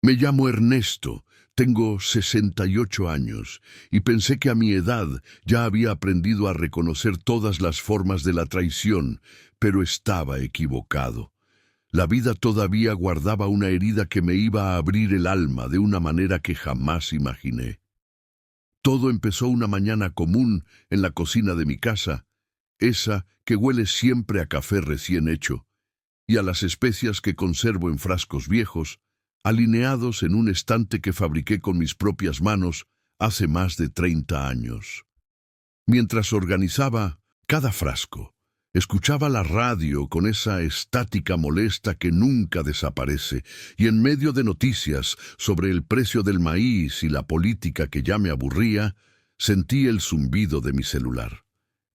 Me llamo Ernesto, tengo 68 años y pensé que a mi edad ya había aprendido a reconocer todas las formas de la traición, pero estaba equivocado. La vida todavía guardaba una herida que me iba a abrir el alma de una manera que jamás imaginé. Todo empezó una mañana común en la cocina de mi casa, esa que huele siempre a café recién hecho, y a las especias que conservo en frascos viejos, alineados en un estante que fabriqué con mis propias manos hace más de 30 años. Mientras organizaba cada frasco, escuchaba la radio con esa estática molesta que nunca desaparece, y en medio de noticias sobre el precio del maíz y la política que ya me aburría, sentí el zumbido de mi celular.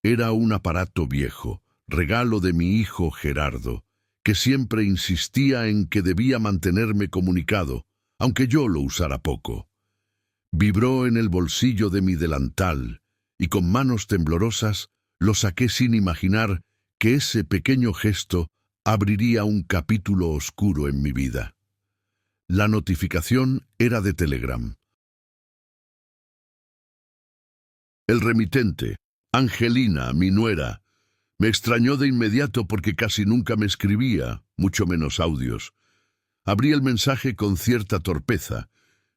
Era un aparato viejo, regalo de mi hijo Gerardo, que siempre insistía en que debía mantenerme comunicado, aunque yo lo usara poco. Vibró en el bolsillo de mi delantal, y con manos temblorosas lo saqué sin imaginar que ese pequeño gesto abriría un capítulo oscuro en mi vida. La notificación era de Telegram. El remitente, Angelina, mi nuera, me extrañó de inmediato porque casi nunca me escribía, mucho menos audios. Abrí el mensaje con cierta torpeza.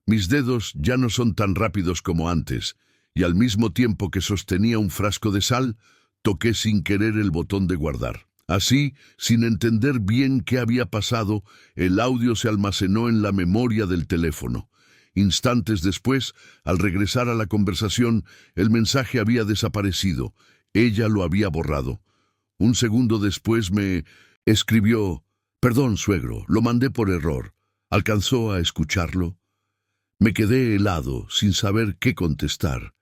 Mis dedos ya no son tan rápidos como antes, y al mismo tiempo que sostenía un frasco de sal, toqué sin querer el botón de guardar. Así, sin entender bien qué había pasado, el audio se almacenó en la memoria del teléfono. Instantes después, al regresar a la conversación, el mensaje había desaparecido. Ella lo había borrado. Un segundo después me escribió: «Perdón, suegro, lo mandé por error». ¿Alcanzó a escucharlo? Me quedé helado, sin saber qué contestar.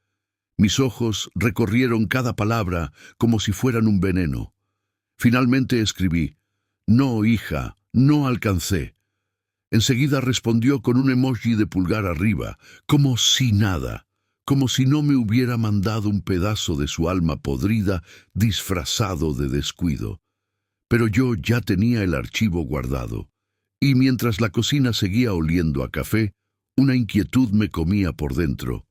Mis ojos recorrieron cada palabra como si fueran un veneno. Finalmente escribí: «No, hija, no alcancé». Enseguida respondió con un emoji de pulgar arriba, como si nada, como si no me hubiera mandado un pedazo de su alma podrida disfrazado de descuido. Pero yo ya tenía el archivo guardado, y mientras la cocina seguía oliendo a café, una inquietud me comía por dentro.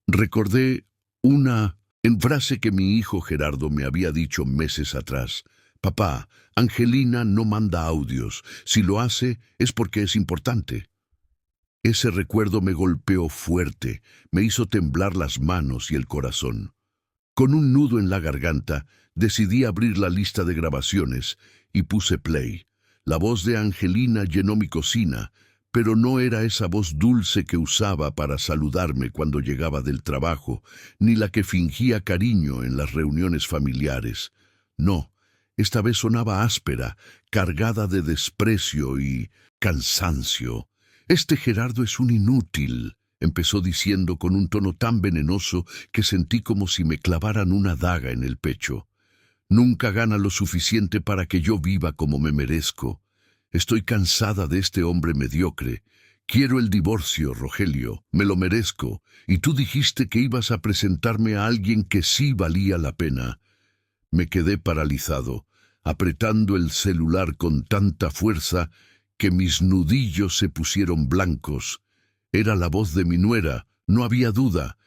Recordé una frase que mi hijo Gerardo me había dicho meses atrás: «Papá, Angelina no manda audios. Si lo hace, es porque es importante». Ese recuerdo me golpeó fuerte, me hizo temblar las manos y el corazón. Con un nudo en la garganta, decidí abrir la lista de grabaciones y puse play. La voz de Angelina llenó mi cocina, pero no era esa voz dulce que usaba para saludarme cuando llegaba del trabajo, ni la que fingía cariño en las reuniones familiares. No, esta vez sonaba áspera, cargada de desprecio y cansancio. «Este Gerardo es un inútil», empezó diciendo con un tono tan venenoso que sentí como si me clavaran una daga en el pecho. «Nunca gana lo suficiente para que yo viva como me merezco. Estoy cansada de este hombre mediocre. Quiero el divorcio, Rogelio, me lo merezco, y tú dijiste que ibas a presentarme a alguien que sí valía la pena». Me quedé paralizado, apretando el celular con tanta fuerza que mis nudillos se pusieron blancos. Era la voz de mi nuera, no había duda.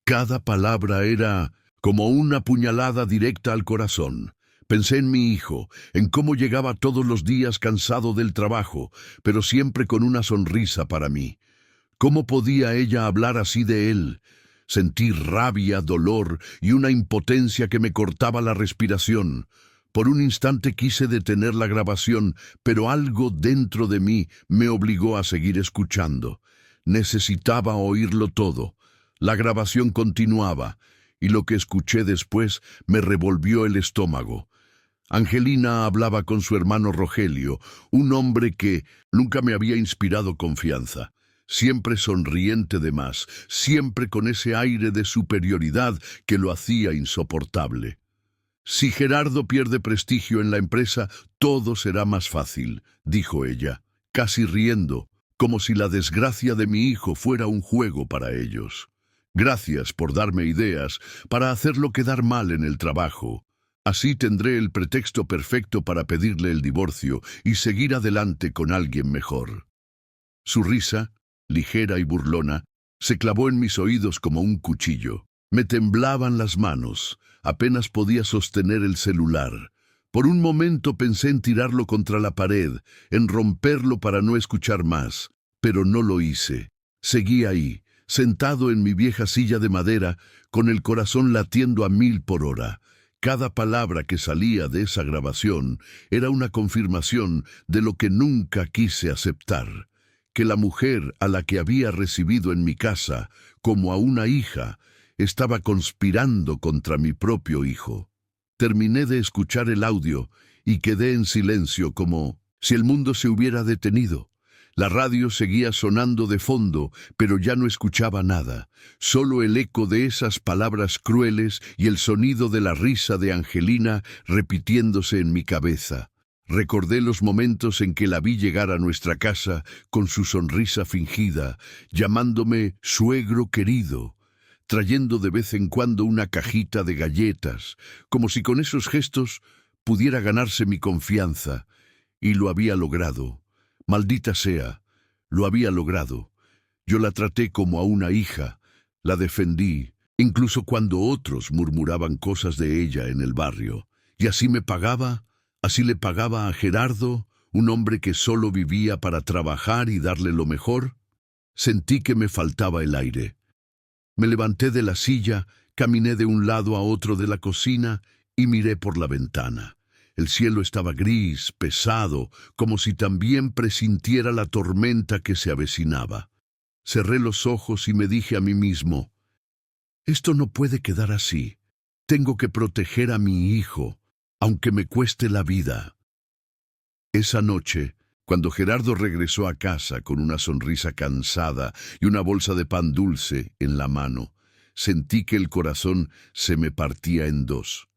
Cada palabra era como una puñalada directa al corazón. Pensé en mi hijo, en cómo llegaba todos los días cansado del trabajo, pero siempre con una sonrisa para mí. ¿Cómo podía ella hablar así de él? Sentí rabia, dolor y una impotencia que me cortaba la respiración. Por un instante quise detener la grabación, pero algo dentro de mí me obligó a seguir escuchando. Necesitaba oírlo todo. La grabación continuaba, y lo que escuché después me revolvió el estómago. Angelina hablaba con su hermano Rogelio, un hombre que nunca me había inspirado confianza. Siempre sonriente de más, siempre con ese aire de superioridad que lo hacía insoportable. «Si Gerardo pierde prestigio en la empresa, todo será más fácil», dijo ella, casi riendo, como si la desgracia de mi hijo fuera un juego para ellos. «Gracias por darme ideas para hacerlo quedar mal en el trabajo. Así tendré el pretexto perfecto para pedirle el divorcio y seguir adelante con alguien mejor». Su risa, ligera y burlona, se clavó en mis oídos como un cuchillo. Me temblaban las manos, apenas podía sostener el celular. Por un momento pensé en tirarlo contra la pared, en romperlo para no escuchar más, pero no lo hice. Seguí ahí, sentado en mi vieja silla de madera, con el corazón latiendo a 1000 por hora. Cada palabra que salía de esa grabación era una confirmación de lo que nunca quise aceptar, que la mujer a la que había recibido en mi casa, como a una hija, estaba conspirando contra mi propio hijo. Terminé de escuchar el audio y quedé en silencio como si el mundo se hubiera detenido. La radio seguía sonando de fondo, pero ya no escuchaba nada, solo el eco de esas palabras crueles y el sonido de la risa de Angelina repitiéndose en mi cabeza. Recordé los momentos en que la vi llegar a nuestra casa con su sonrisa fingida, llamándome suegro querido, trayendo de vez en cuando una cajita de galletas, como si con esos gestos pudiera ganarse mi confianza, y lo había logrado. Maldita sea, lo había logrado. Yo la traté como a una hija, la defendí, incluso cuando otros murmuraban cosas de ella en el barrio. Y así me pagaba, así le pagaba a Gerardo, un hombre que solo vivía para trabajar y darle lo mejor. Sentí que me faltaba el aire. Me levanté de la silla, caminé de un lado a otro de la cocina y miré por la ventana. El cielo estaba gris, pesado, como si también presintiera la tormenta que se avecinaba. Cerré los ojos y me dije a mí mismo, esto no puede quedar así. Tengo que proteger a mi hijo, aunque me cueste la vida. Esa noche, cuando Gerardo regresó a casa con una sonrisa cansada y una bolsa de pan dulce en la mano, sentí que el corazón se me partía en dos.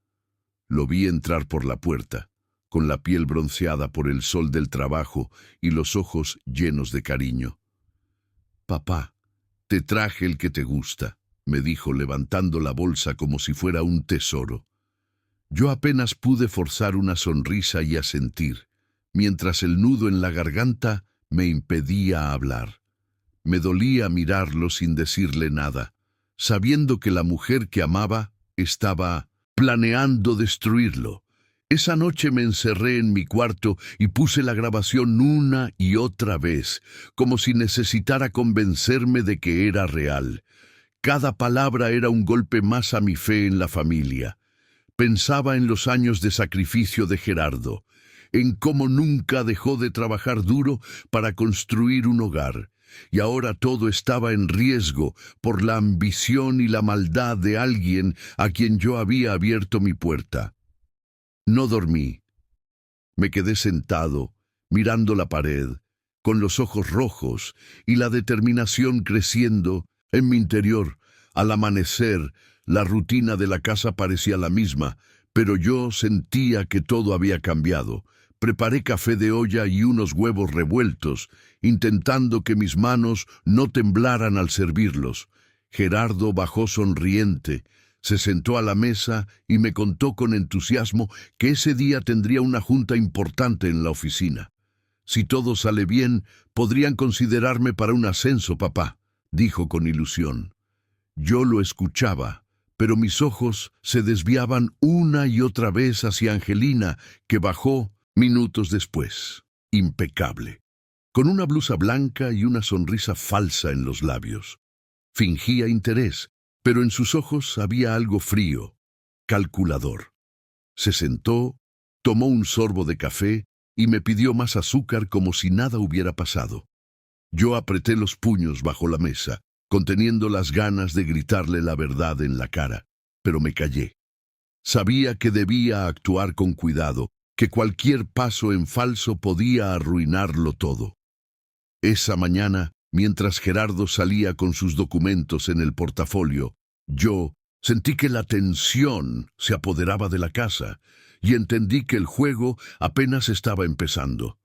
Lo vi entrar por la puerta, con la piel bronceada por el sol del trabajo y los ojos llenos de cariño. «Papá, te traje el que te gusta», me dijo levantando la bolsa como si fuera un tesoro. Yo apenas pude forzar una sonrisa y asentir, mientras el nudo en la garganta me impedía hablar. Me dolía mirarlo sin decirle nada, sabiendo que la mujer que amaba estaba planeando destruirlo. Esa noche me encerré en mi cuarto y puse la grabación una y otra vez, como si necesitara convencerme de que era real. Cada palabra era un golpe más a mi fe en la familia. Pensaba en los años de sacrificio de Gerardo, en cómo nunca dejó de trabajar duro para construir un hogar, y ahora todo estaba en riesgo por la ambición y la maldad de alguien a quien yo había abierto mi puerta. No dormí. Me quedé sentado, mirando la pared, con los ojos rojos y la determinación creciendo en mi interior. Al amanecer, la rutina de la casa parecía la misma, pero yo sentía que todo había cambiado. Preparé café de olla y unos huevos revueltos, intentando que mis manos no temblaran al servirlos. Gerardo bajó sonriente, se sentó a la mesa y me contó con entusiasmo que ese día tendría una junta importante en la oficina. «Si todo sale bien, podrían considerarme para un ascenso, papá», dijo con ilusión. Yo lo escuchaba, pero mis ojos se desviaban una y otra vez hacia Angelina, que bajó minutos después, impecable, con una blusa blanca y una sonrisa falsa en los labios. Fingía interés, pero en sus ojos había algo frío, calculador. Se sentó, tomó un sorbo de café y me pidió más azúcar como si nada hubiera pasado. Yo apreté los puños bajo la mesa, conteniendo las ganas de gritarle la verdad en la cara, pero me callé. Sabía que debía actuar con cuidado, que cualquier paso en falso podía arruinarlo todo. Esa mañana, mientras Gerardo salía con sus documentos en el portafolio, yo sentí que la tensión se apoderaba de la casa y entendí que el juego apenas estaba empezando.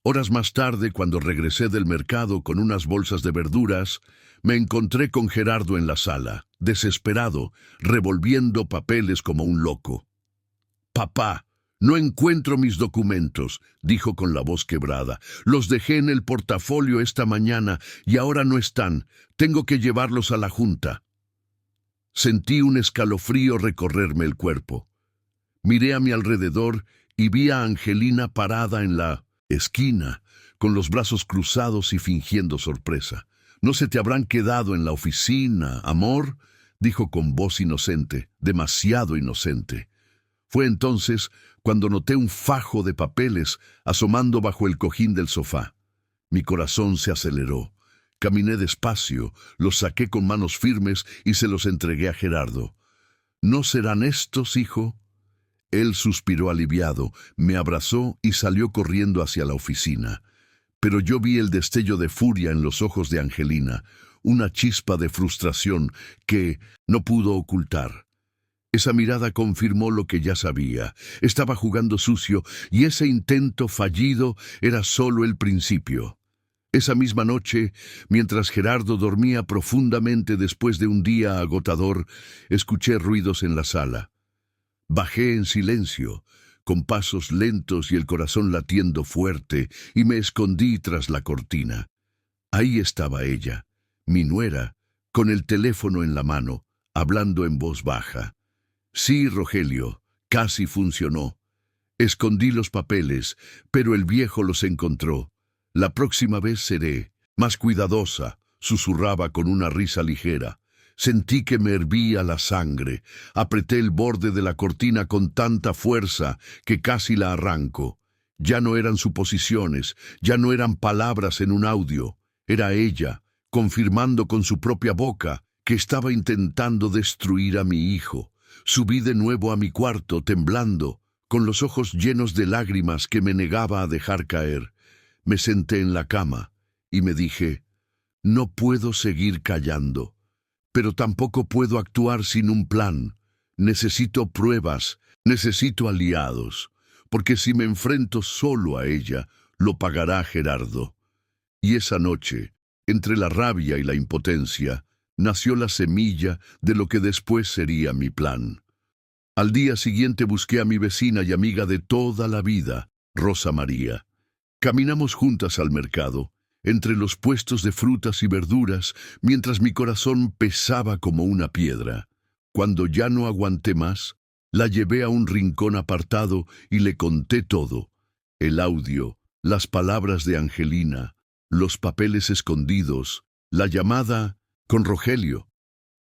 Horas más tarde, cuando regresé del mercado con unas bolsas de verduras, me encontré con Gerardo en la sala, desesperado, revolviendo papeles como un loco. «Papá, No encuentro mis documentos, dijo con la voz quebrada. Los dejé en el portafolio esta mañana y ahora no están. Tengo que llevarlos a la junta. Sentí un escalofrío recorrerme el cuerpo. Miré a mi alrededor y vi a Angelina parada en la esquina, con los brazos cruzados y fingiendo sorpresa. «¿No se te habrán quedado en la oficina, amor?», dijo con voz inocente, demasiado inocente. Fue entonces cuando noté un fajo de papeles asomando bajo el cojín del sofá. Mi corazón se aceleró. Caminé despacio, los saqué con manos firmes y se los entregué a Gerardo. «¿No serán estos, hijo?». Él suspiró aliviado, me abrazó y salió corriendo hacia la oficina. Pero yo vi el destello de furia en los ojos de Angelina, una chispa de frustración que no pudo ocultar. Esa mirada confirmó lo que ya sabía. Estaba jugando sucio y ese intento fallido era solo el principio. Esa misma noche, mientras Gerardo dormía profundamente después de un día agotador, escuché ruidos en la sala. Bajé en silencio, con pasos lentos y el corazón latiendo fuerte, y me escondí tras la cortina. Ahí estaba ella, mi nuera, con el teléfono en la mano, hablando en voz baja. «Sí, Rogelio, casi funcionó. Escondí los papeles, pero el viejo los encontró. La próxima vez seré más cuidadosa», susurraba con una risa ligera. Sentí que me hervía la sangre. Apreté el borde de la cortina con tanta fuerza que casi la arranco. Ya no eran suposiciones, ya no eran palabras en un audio. Era ella, confirmando con su propia boca que estaba intentando destruir a mi hijo. Subí de nuevo a mi cuarto, temblando, con los ojos llenos de lágrimas que me negaba a dejar caer. Me senté en la cama y me dije, «No puedo seguir callando. Pero tampoco puedo actuar sin un plan. Necesito pruebas, necesito aliados, porque si me enfrento solo a ella, lo pagará Gerardo». Y esa noche, entre la rabia y la impotencia, nació la semilla de lo que después sería mi plan. Al día siguiente busqué a mi vecina y amiga de toda la vida, Rosa María. Caminamos juntas al mercado, entre los puestos de frutas y verduras, mientras mi corazón pesaba como una piedra. Cuando ya no aguanté más, la llevé a un rincón apartado y le conté todo: el audio, las palabras de Angelina, los papeles escondidos, la llamada con Rogelio.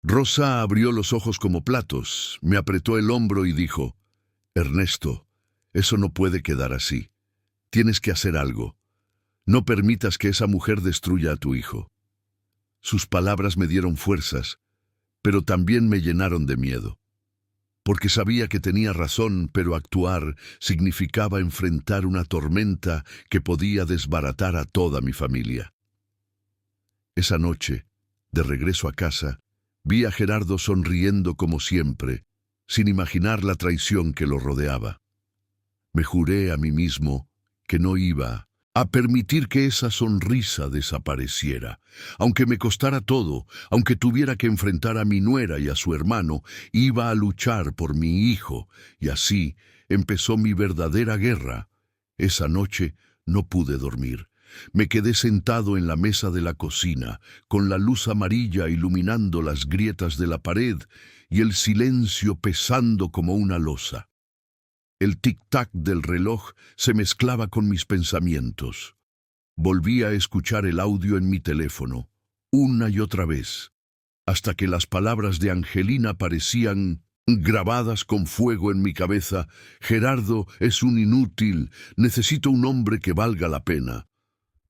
Rosa abrió los ojos como platos, me apretó el hombro y dijo, «Ernesto, eso no puede quedar así. Tienes que hacer algo. No permitas que esa mujer destruya a tu hijo». Sus palabras me dieron fuerzas, pero también me llenaron de miedo. Porque sabía que tenía razón, pero actuar significaba enfrentar una tormenta que podía desbaratar a toda mi familia. Esa noche, de regreso a casa, vi a Gerardo sonriendo como siempre, sin imaginar la traición que lo rodeaba. Me juré a mí mismo que no iba a permitir que esa sonrisa desapareciera. Aunque me costara todo, aunque tuviera que enfrentar a mi nuera y a su hermano, iba a luchar por mi hijo, y así empezó mi verdadera guerra. Esa noche no pude dormir. Me quedé sentado en la mesa de la cocina, con la luz amarilla iluminando las grietas de la pared y el silencio pesando como una losa. El tic-tac del reloj se mezclaba con mis pensamientos. Volví a escuchar el audio en mi teléfono, una y otra vez, hasta que las palabras de Angelina parecían grabadas con fuego en mi cabeza. «Gerardo es un inútil, necesito un hombre que valga la pena».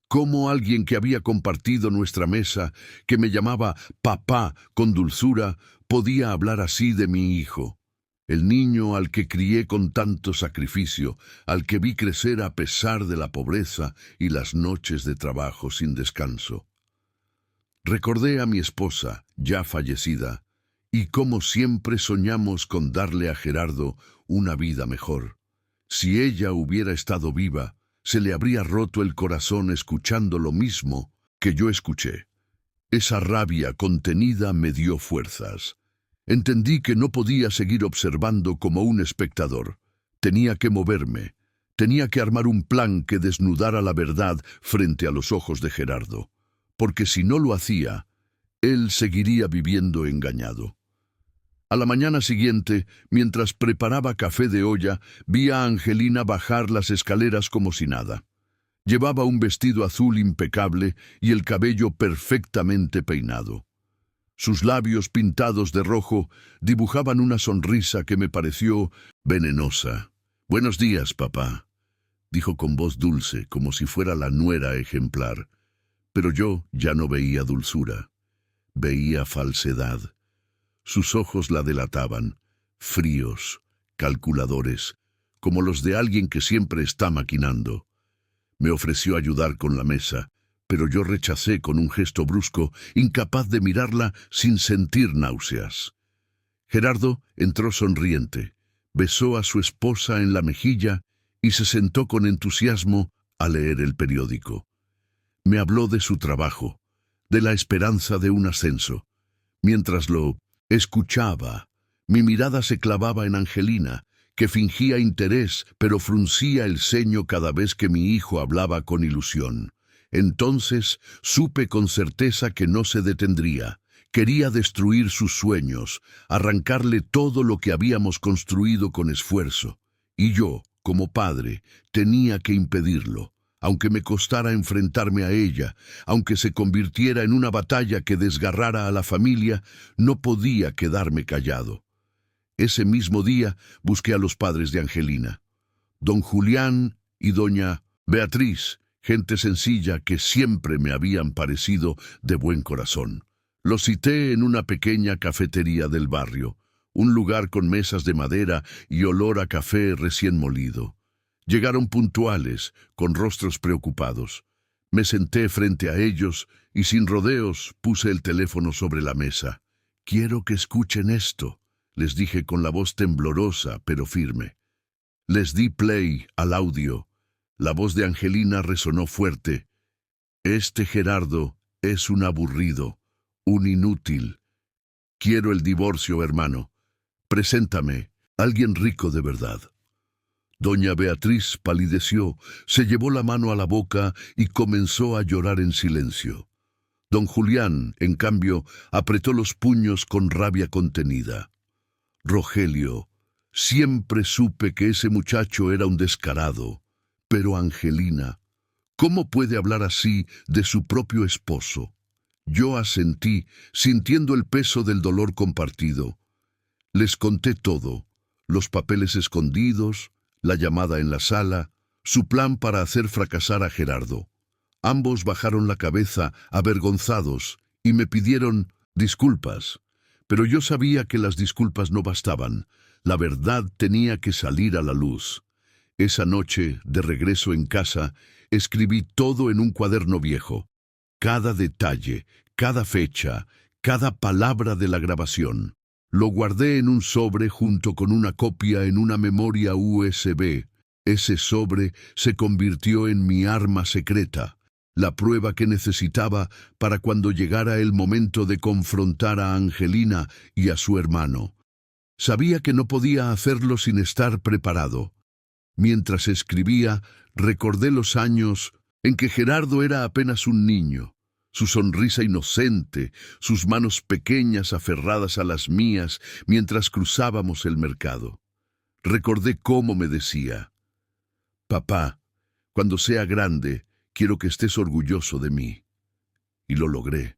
¿Cómo alguien que había compartido nuestra mesa, que me llamaba papá con dulzura, podía hablar así de mi hijo? El niño al que crié con tanto sacrificio, al que vi crecer a pesar de la pobreza y las noches de trabajo sin descanso. Recordé a mi esposa, ya fallecida, y como siempre soñamos con darle a Gerardo una vida mejor. Si ella hubiera estado viva, se le habría roto el corazón escuchando lo mismo que yo escuché. Esa rabia contenida me dio fuerzas. Entendí que no podía seguir observando como un espectador. Tenía que moverme. Tenía que armar un plan que desnudara la verdad frente a los ojos de Gerardo, porque si no lo hacía, él seguiría viviendo engañado. A la mañana siguiente, mientras preparaba café de olla, vi a Angelina bajar las escaleras como si nada. Llevaba un vestido azul impecable y el cabello perfectamente peinado. Sus labios pintados de rojo dibujaban una sonrisa que me pareció venenosa. «Buenos días, papá», dijo con voz dulce, como si fuera la nuera ejemplar. Pero yo ya no veía dulzura. Veía falsedad. Sus ojos la delataban, fríos, calculadores, como los de alguien que siempre está maquinando. Me ofreció ayudar con la mesa, pero yo rechacé con un gesto brusco, incapaz de mirarla sin sentir náuseas. Gerardo entró sonriente, besó a su esposa en la mejilla y se sentó con entusiasmo a leer el periódico. Me habló de su trabajo, de la esperanza de un ascenso. Mientras lo escuchaba, mi mirada se clavaba en Angelina, que fingía interés, pero fruncía el ceño cada vez que mi hijo hablaba con ilusión. Entonces supe con certeza que no se detendría. Quería destruir sus sueños, arrancarle todo lo que habíamos construido con esfuerzo. Y yo, como padre, tenía que impedirlo, aunque me costara enfrentarme a ella, aunque se convirtiera en una batalla que desgarrara a la familia, no podía quedarme callado. Ese mismo día busqué a los padres de Angelina, don Julián y doña Beatriz, gente sencilla que siempre me habían parecido de buen corazón. Los cité en una pequeña cafetería del barrio, un lugar con mesas de madera y olor a café recién molido. Llegaron puntuales, con rostros preocupados. Me senté frente a ellos y sin rodeos puse el teléfono sobre la mesa. «Quiero que escuchen esto», les dije con la voz temblorosa pero firme. Les di play al audio. La voz de Angelina resonó fuerte. «Este Gerardo es un aburrido, un inútil. Quiero el divorcio, hermano. Preséntame, alguien rico de verdad». Doña Beatriz palideció, se llevó la mano a la boca y comenzó a llorar en silencio. Don Julián, en cambio, apretó los puños con rabia contenida. «Rogelio, siempre supe que ese muchacho era un descarado. Pero Angelina, ¿cómo puede hablar así de su propio esposo?». Yo asentí, sintiendo el peso del dolor compartido. Les conté todo, los papeles escondidos, la llamada en la sala, su plan para hacer fracasar a Gerardo. Ambos bajaron la cabeza, avergonzados, y me pidieron disculpas. Pero yo sabía que las disculpas no bastaban. La verdad tenía que salir a la luz. Esa noche, de regreso en casa, escribí todo en un cuaderno viejo. Cada detalle, cada fecha, cada palabra de la grabación. Lo guardé en un sobre junto con una copia en una memoria USB. Ese sobre se convirtió en mi arma secreta, la prueba que necesitaba para cuando llegara el momento de confrontar a Angelina y a su hermano. Sabía que no podía hacerlo sin estar preparado. Mientras escribía, recordé los años en que Gerardo era apenas un niño. Su sonrisa inocente, sus manos pequeñas aferradas a las mías mientras cruzábamos el mercado. Recordé cómo me decía: «Papá, cuando sea grande, quiero que estés orgulloso de mí». Y lo logré.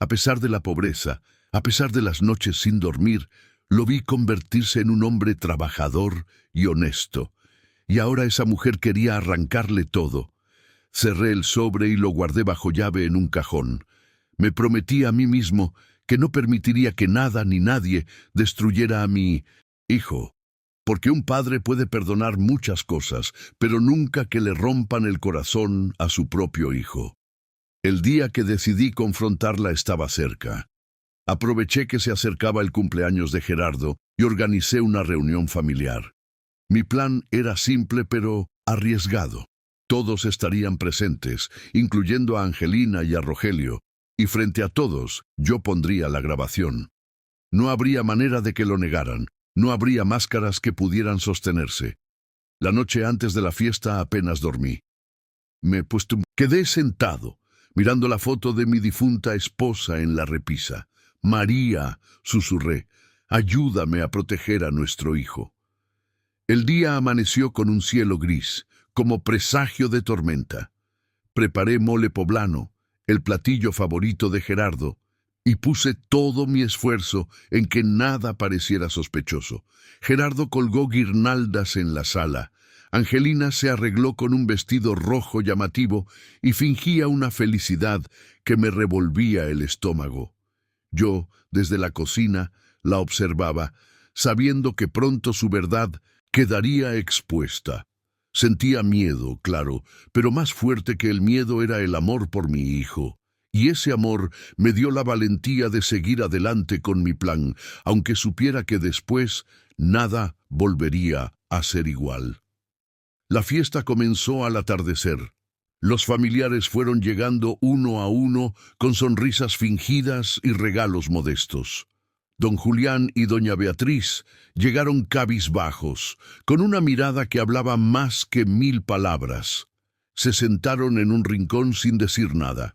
A pesar de la pobreza, a pesar de las noches sin dormir, lo vi convertirse en un hombre trabajador y honesto. Y ahora esa mujer quería arrancarle todo. Cerré el sobre y lo guardé bajo llave en un cajón. Me prometí a mí mismo que no permitiría que nada ni nadie destruyera a mi hijo, porque un padre puede perdonar muchas cosas, pero nunca que le rompan el corazón a su propio hijo. El día que decidí confrontarla estaba cerca. Aproveché que se acercaba el cumpleaños de Gerardo y organicé una reunión familiar. Mi plan era simple pero arriesgado. Todos estarían presentes, incluyendo a Angelina y a Rogelio, y frente a todos yo pondría la grabación. No habría manera de que lo negaran, No habría máscaras que pudieran sostenerse. La noche antes de la fiesta apenas dormí. Quedé sentado, mirando la foto de mi difunta esposa en la repisa. María, susurré, ayúdame a proteger a nuestro hijo. El día amaneció con un cielo gris, como presagio de tormenta. Preparé mole poblano, el platillo favorito de Gerardo, y puse todo mi esfuerzo en que nada pareciera sospechoso. Gerardo colgó guirnaldas en la sala. Angelina se arregló con un vestido rojo llamativo y fingía una felicidad que me revolvía el estómago. Yo, desde la cocina, la observaba, sabiendo que pronto su verdad quedaría expuesta. Sentía miedo, claro, pero más fuerte que el miedo era el amor por mi hijo. Y ese amor me dio la valentía de seguir adelante con mi plan, aunque supiera que después nada volvería a ser igual. La fiesta comenzó al atardecer. Los familiares fueron llegando uno a uno con sonrisas fingidas y regalos modestos. Don Julián y doña Beatriz llegaron cabizbajos, con una mirada que hablaba más que 1000 palabras. Se sentaron en un rincón sin decir nada.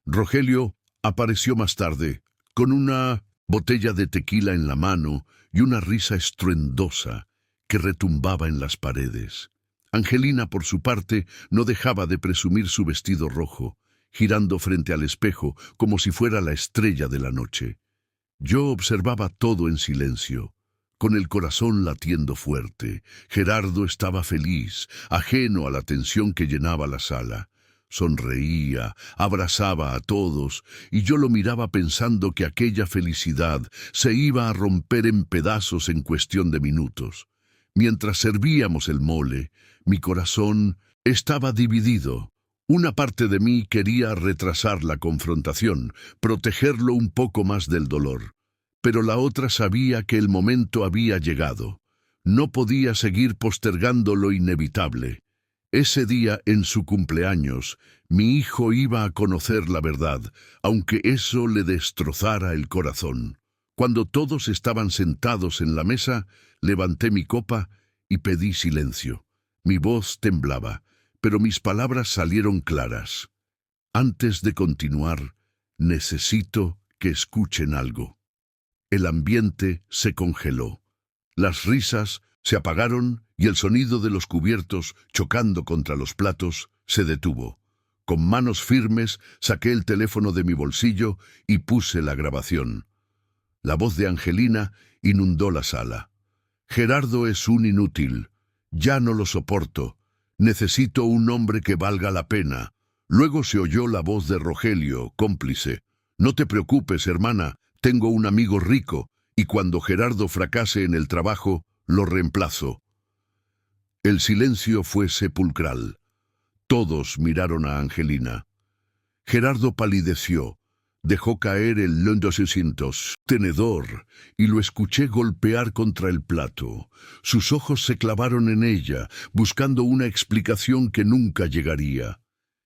Rogelio apareció más tarde, con una botella de tequila en la mano y una risa estruendosa que retumbaba en las paredes. Angelina, por su parte, no dejaba de presumir su vestido rojo, girando frente al espejo como si fuera la estrella de la noche. Yo observaba todo en silencio, con el corazón latiendo fuerte. Gerardo estaba feliz, ajeno a la tensión que llenaba la sala. Sonreía, abrazaba a todos, y yo lo miraba pensando que aquella felicidad se iba a romper en pedazos en cuestión de minutos. Mientras servíamos el mole, mi corazón estaba dividido. Una parte de mí quería retrasar la confrontación, protegerlo un poco más del dolor. Pero la otra sabía que el momento había llegado. No podía seguir postergando lo inevitable. Ese día, en su cumpleaños, mi hijo iba a conocer la verdad, aunque eso le destrozara el corazón. Cuando todos estaban sentados en la mesa, levanté mi copa y pedí silencio. Mi voz temblaba, pero mis palabras salieron claras. Antes de continuar, necesito que escuchen algo. El ambiente se congeló. Las risas se apagaron y el sonido de los cubiertos chocando contra los platos se detuvo. Con manos firmes saqué el teléfono de mi bolsillo y puse la grabación. La voz de Angelina inundó la sala. Gerardo es un inútil. Ya no lo soporto. Necesito un hombre que valga la pena. Luego se oyó la voz de Rogelio, cómplice. No te preocupes, hermana, tengo un amigo rico, y cuando Gerardo fracase en el trabajo, lo reemplazo. El silencio fue sepulcral. Todos miraron a Angelina. Gerardo palideció. Dejó caer el tenedor y lo escuché golpear contra el plato. Sus ojos se clavaron en ella, buscando una explicación que nunca llegaría.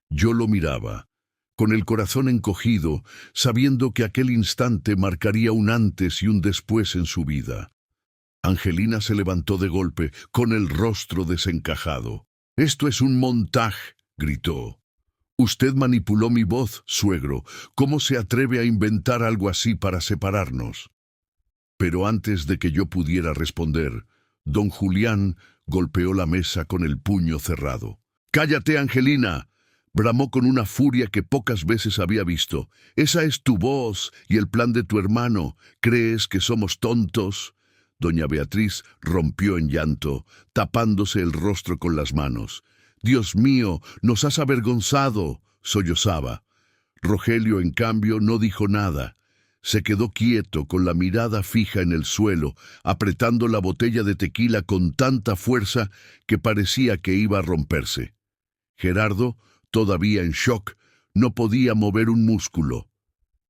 Yo lo miraba, con el corazón encogido, sabiendo que aquel instante marcaría un antes y un después en su vida. Angelina se levantó de golpe, con el rostro desencajado. «Esto es un montaje», gritó. «Usted manipuló mi voz, suegro. ¿Cómo se atreve a inventar algo así para separarnos?» Pero antes de que yo pudiera responder, don Julián golpeó la mesa con el puño cerrado. «¡Cállate, Angelina!», bramó con una furia que pocas veces había visto. «Esa es tu voz y el plan de tu hermano. ¿Crees que somos tontos?» Doña Beatriz rompió en llanto, tapándose el rostro con las manos. «Dios mío, nos has avergonzado», sollozaba. Rogelio, en cambio, no dijo nada. Se quedó quieto, con la mirada fija en el suelo, apretando la botella de tequila con tanta fuerza que parecía que iba a romperse. Gerardo, todavía en shock, no podía mover un músculo.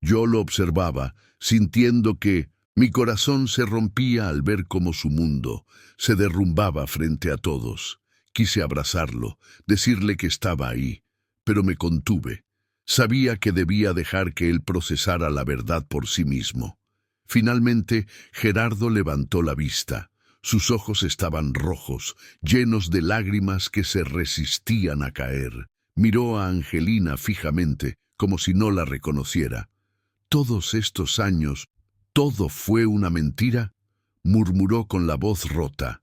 Yo lo observaba, sintiendo que mi corazón se rompía al ver cómo su mundo se derrumbaba frente a todos. Quise abrazarlo, decirle que estaba ahí, pero me contuve. Sabía que debía dejar que él procesara la verdad por sí mismo. Finalmente, Gerardo levantó la vista. Sus ojos estaban rojos, llenos de lágrimas que se resistían a caer. Miró a Angelina fijamente, como si no la reconociera. «¿Todos estos años, todo fue una mentira?», murmuró con la voz rota.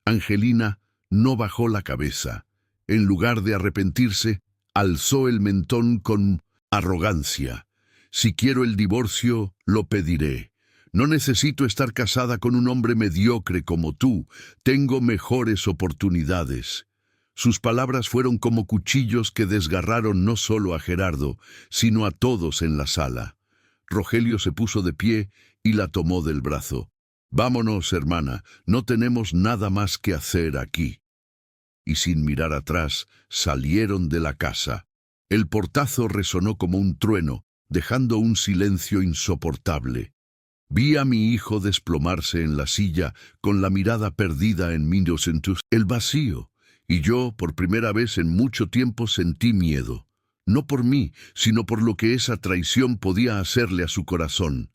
Angelina no bajó la cabeza. En lugar de arrepentirse, alzó el mentón con arrogancia. «Si quiero el divorcio, lo pediré. No necesito estar casada con un hombre mediocre como tú. Tengo mejores oportunidades». Sus palabras fueron como cuchillos que desgarraron no solo a Gerardo, sino a todos en la sala. Rogelio se puso de pie y la tomó del brazo. «Vámonos, hermana, no tenemos nada más que hacer aquí». Y sin mirar atrás, salieron de la casa. El portazo resonó como un trueno, dejando un silencio insoportable. Vi a mi hijo desplomarse en la silla, con la mirada perdida en el vacío, y yo, por primera vez en mucho tiempo, sentí miedo. No por mí, sino por lo que esa traición podía hacerle a su corazón.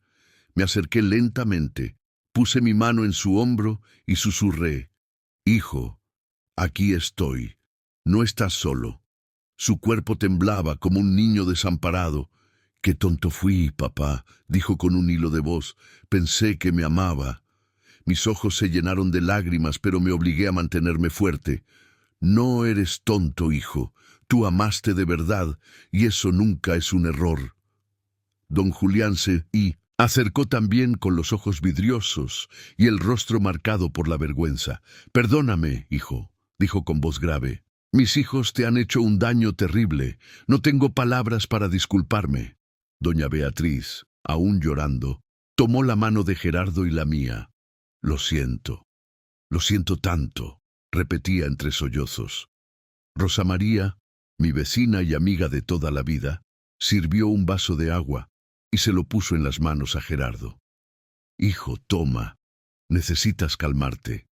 Me acerqué lentamente, puse mi mano en su hombro y susurré: «Hijo, aquí estoy. No estás solo». Su cuerpo temblaba como un niño desamparado. «Qué tonto fui, papá», dijo con un hilo de voz. «Pensé que me amaba». Mis ojos se llenaron de lágrimas, pero me obligué a mantenerme fuerte. «No eres tonto, hijo. Tú amaste de verdad, y eso nunca es un error». Don Julián se acercó también con los ojos vidriosos y el rostro marcado por la vergüenza. «Perdóname, hijo», dijo con voz grave. «Mis hijos te han hecho un daño terrible. No tengo palabras para disculparme». Doña Beatriz, aún llorando, tomó la mano de Gerardo y la mía. Lo siento tanto», repetía entre sollozos. Rosa María, mi vecina y amiga de toda la vida, sirvió un vaso de agua y se lo puso en las manos a Gerardo. «Hijo, toma, necesitas calmarte».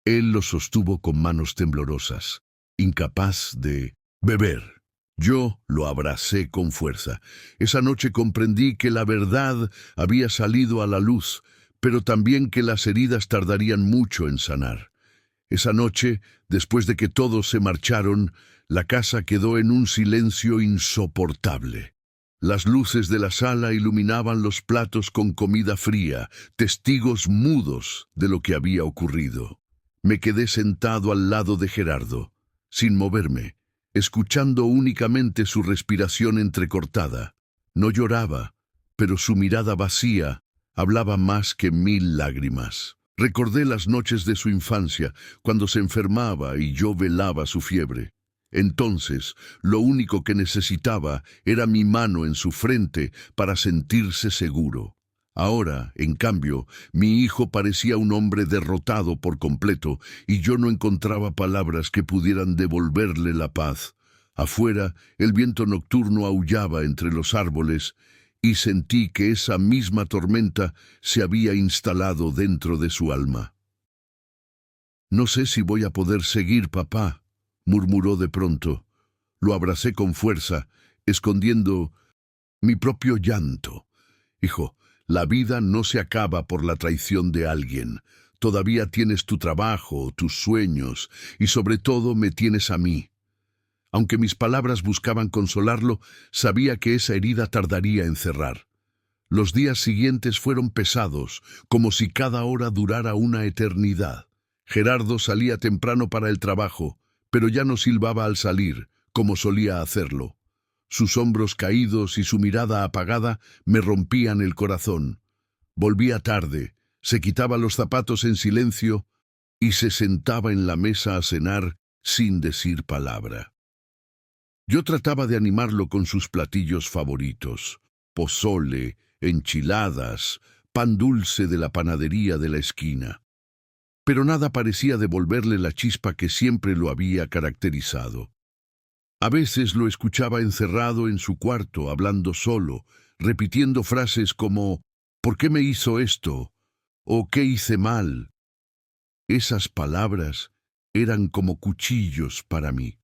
Él lo sostuvo con manos temblorosas, incapaz de beber. Yo lo abracé con fuerza. Esa noche comprendí que la verdad había salido a la luz, pero también que las heridas tardarían mucho en sanar. Esa noche, después de que todos se marcharon, la casa quedó en un silencio insoportable. Las luces de la sala iluminaban los platos con comida fría, testigos mudos de lo que había ocurrido. Me quedé sentado al lado de Gerardo, sin moverme, escuchando únicamente su respiración entrecortada. No lloraba, pero su mirada vacía hablaba más que 1000 lágrimas. Recordé las noches de su infancia, cuando se enfermaba y yo velaba su fiebre. Entonces, lo único que necesitaba era mi mano en su frente para sentirse seguro. Ahora, en cambio, mi hijo parecía un hombre derrotado por completo y yo no encontraba palabras que pudieran devolverle la paz. Afuera, el viento nocturno aullaba entre los árboles y sentí que esa misma tormenta se había instalado dentro de su alma. «No sé si voy a poder seguir, papá», murmuró de pronto. Lo abracé con fuerza, escondiendo mi propio llanto. «Hijo, la vida no se acaba por la traición de alguien. Todavía tienes tu trabajo, tus sueños, y sobre todo me tienes a mí». Aunque mis palabras buscaban consolarlo, sabía que esa herida tardaría en cerrar. Los días siguientes fueron pesados, como si cada hora durara una eternidad. Gerardo salía temprano para el trabajo, pero ya no silbaba al salir, como solía hacerlo. Sus hombros caídos y su mirada apagada me rompían el corazón. Volvía tarde, se quitaba los zapatos en silencio y se sentaba en la mesa a cenar sin decir palabra. Yo trataba de animarlo con sus platillos favoritos: pozole, enchiladas, pan dulce de la panadería de la esquina. Pero nada parecía devolverle la chispa que siempre lo había caracterizado. A veces lo escuchaba encerrado en su cuarto, hablando solo, repitiendo frases como «¿Por qué me hizo esto?», o «¿Qué hice mal?». Esas palabras eran como cuchillos para mí.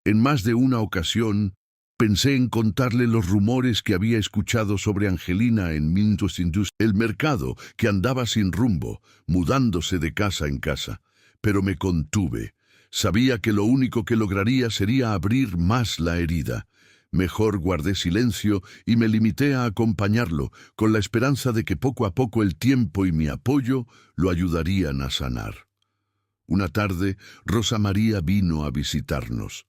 En más de una ocasión Pensé en contarle los rumores que había escuchado sobre Angelina en Mintos Indus, el mercado, que andaba sin rumbo, mudándose de casa en casa. Pero me contuve. Sabía que lo único que lograría sería abrir más la herida. Mejor guardé silencio y me limité a acompañarlo, con la esperanza de que poco a poco el tiempo y mi apoyo lo ayudarían a sanar. Una tarde, Rosa María vino a visitarnos.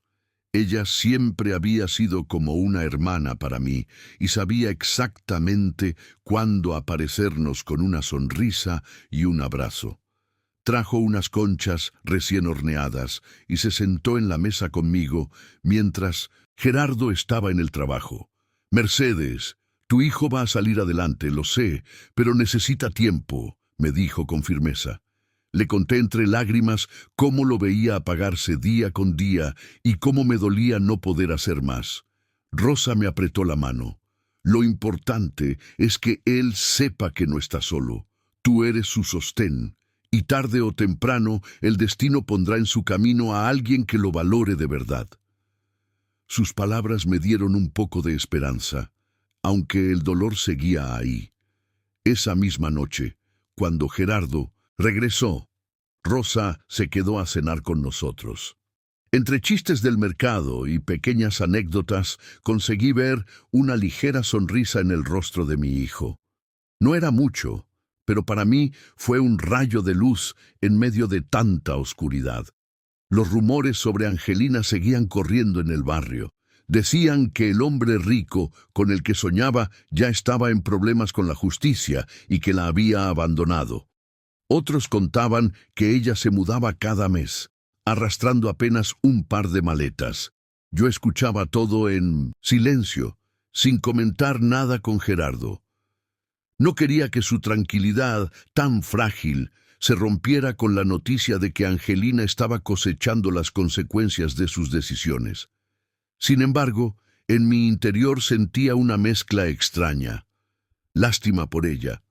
Ella siempre había sido como una hermana para mí y sabía exactamente cuándo aparecernos con una sonrisa y un abrazo. Trajo unas conchas recién horneadas y se sentó en la mesa conmigo mientras Gerardo estaba en el trabajo. «Mercedes, tu hijo va a salir adelante, lo sé, pero necesita tiempo», me dijo con firmeza. Le conté entre lágrimas cómo lo veía apagarse día con día y cómo me dolía no poder hacer más. Rosa me apretó la mano. «Lo importante es que él sepa que no está solo. Tú eres su sostén, y tarde o temprano el destino pondrá en su camino a alguien que lo valore de verdad». Sus palabras me dieron un poco de esperanza, aunque el dolor seguía ahí. Esa misma noche, cuando Gerardo regresó, Rosa se quedó a cenar con nosotros. Entre chistes del mercado y pequeñas anécdotas, conseguí ver una ligera sonrisa en el rostro de mi hijo. No era mucho, pero para mí fue un rayo de luz en medio de tanta oscuridad. Los rumores sobre Angelina seguían corriendo en el barrio. Decían que el hombre rico con el que soñaba ya estaba en problemas con la justicia y que la había abandonado. Otros contaban que ella se mudaba cada mes, arrastrando apenas un par de maletas. Yo escuchaba todo en silencio, sin comentar nada con Gerardo. No quería que su tranquilidad, tan frágil, se rompiera con la noticia de que Angelina estaba cosechando las consecuencias de sus decisiones. Sin embargo, en mi interior sentía una mezcla extraña. Lástima por ella,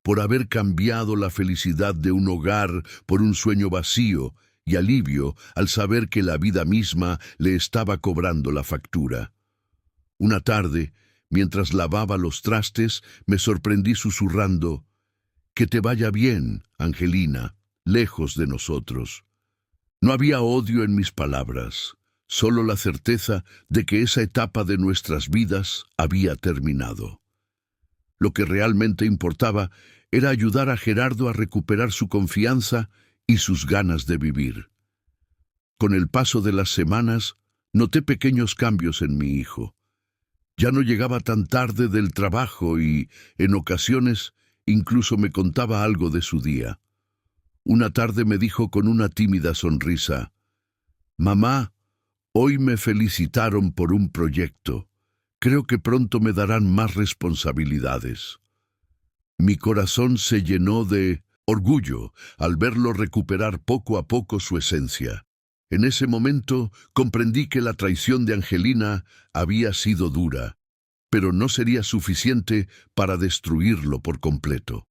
por haber cambiado la felicidad de un hogar por un sueño vacío, y alivio al saber que la vida misma le estaba cobrando la factura. Una tarde, mientras lavaba los trastes, me sorprendí susurrando: «Que te vaya bien, Angelina, lejos de nosotros». No había odio en mis palabras, solo la certeza de que esa etapa de nuestras vidas había terminado. Lo que realmente importaba era ayudar a Gerardo a recuperar su confianza y sus ganas de vivir. Con el paso de las semanas, noté pequeños cambios en mi hijo. Ya no llegaba tan tarde del trabajo y, en ocasiones, incluso me contaba algo de su día. Una tarde me dijo con una tímida sonrisa: «Mamá, hoy me felicitaron por un proyecto. Creo que pronto me darán más responsabilidades». Mi corazón se llenó de orgullo al verlo recuperar poco a poco su esencia. En ese momento comprendí que la traición de Angelina había sido dura, pero no sería suficiente para destruirlo por completo.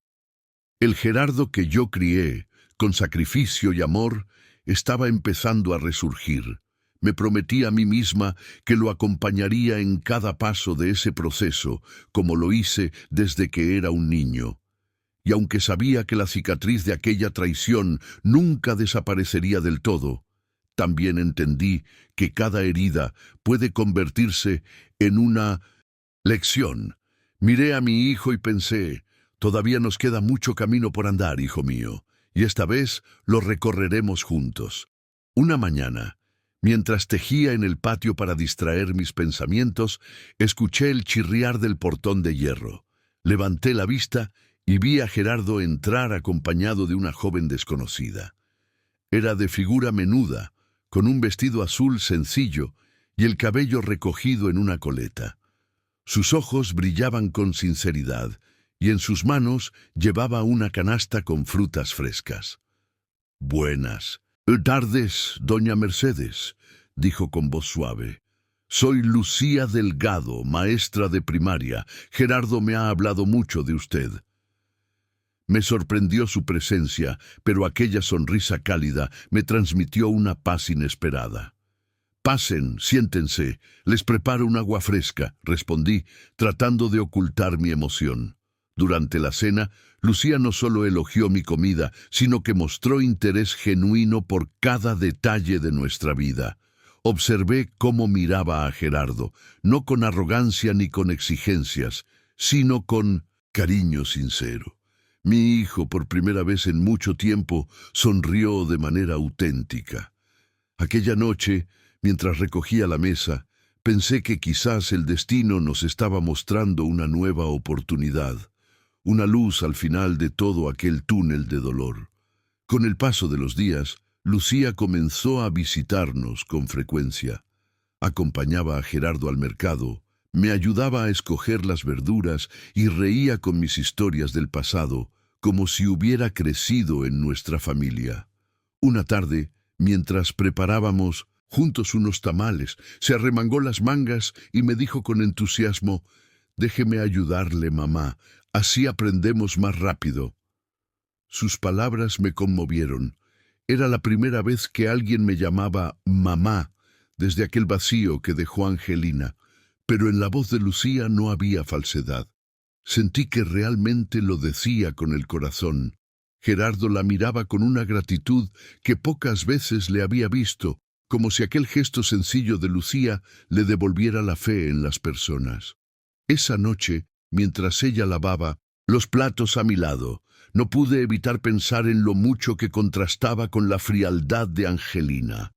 El Gerardo que yo crié, con sacrificio y amor, estaba empezando a resurgir. Me prometí a mí misma que lo acompañaría en cada paso de ese proceso, como lo hice desde que era un niño. Y aunque sabía que la cicatriz de aquella traición nunca desaparecería del todo, también entendí que cada herida puede convertirse en una lección. Miré a mi hijo y pensé: todavía nos queda mucho camino por andar, hijo mío, y esta vez lo recorreremos juntos. Una mañana, mientras tejía en el patio para distraer mis pensamientos, escuché el chirriar del portón de hierro. Levanté la vista y vi a Gerardo entrar acompañado de una joven desconocida. Era de figura menuda, con un vestido azul sencillo y el cabello recogido en una coleta. Sus ojos brillaban con sinceridad y en sus manos llevaba una canasta con frutas frescas. «Buenas tardes, doña Mercedes», dijo con voz suave. «Soy Lucía Delgado, maestra de primaria. Gerardo me ha hablado mucho de usted». Me sorprendió su presencia, pero aquella sonrisa cálida me transmitió una paz inesperada. Pasen, siéntense, les preparo un agua fresca, respondí, tratando de ocultar mi emoción. Durante la cena, Lucía no solo elogió mi comida, sino que mostró interés genuino por cada detalle de nuestra vida. Observé cómo miraba a Gerardo, no con arrogancia ni con exigencias, sino con cariño sincero. Mi hijo, por primera vez en mucho tiempo, sonrió de manera auténtica. Aquella noche, mientras recogía la mesa, pensé que quizás el destino nos estaba mostrando una nueva oportunidad, una luz al final de todo aquel túnel de dolor. Con el paso de los días, Lucía comenzó a visitarnos con frecuencia. Acompañaba a Gerardo al mercado, me ayudaba a escoger las verduras y reía con mis historias del pasado, como si hubiera crecido en nuestra familia. Una tarde, mientras preparábamos juntos unos tamales, se arremangó las mangas y me dijo con entusiasmo: «Déjeme ayudarle, mamá, así aprendemos más rápido». Sus palabras me conmovieron. Era la primera vez que alguien me llamaba mamá desde aquel vacío que dejó Angelina, pero en la voz de Lucía no había falsedad. Sentí que realmente lo decía con el corazón. Gerardo la miraba con una gratitud que pocas veces le había visto, como si aquel gesto sencillo de Lucía le devolviera la fe en las personas. Esa noche, mientras ella lavaba los platos a mi lado, no pude evitar pensar en lo mucho que contrastaba con la frialdad de Angelina.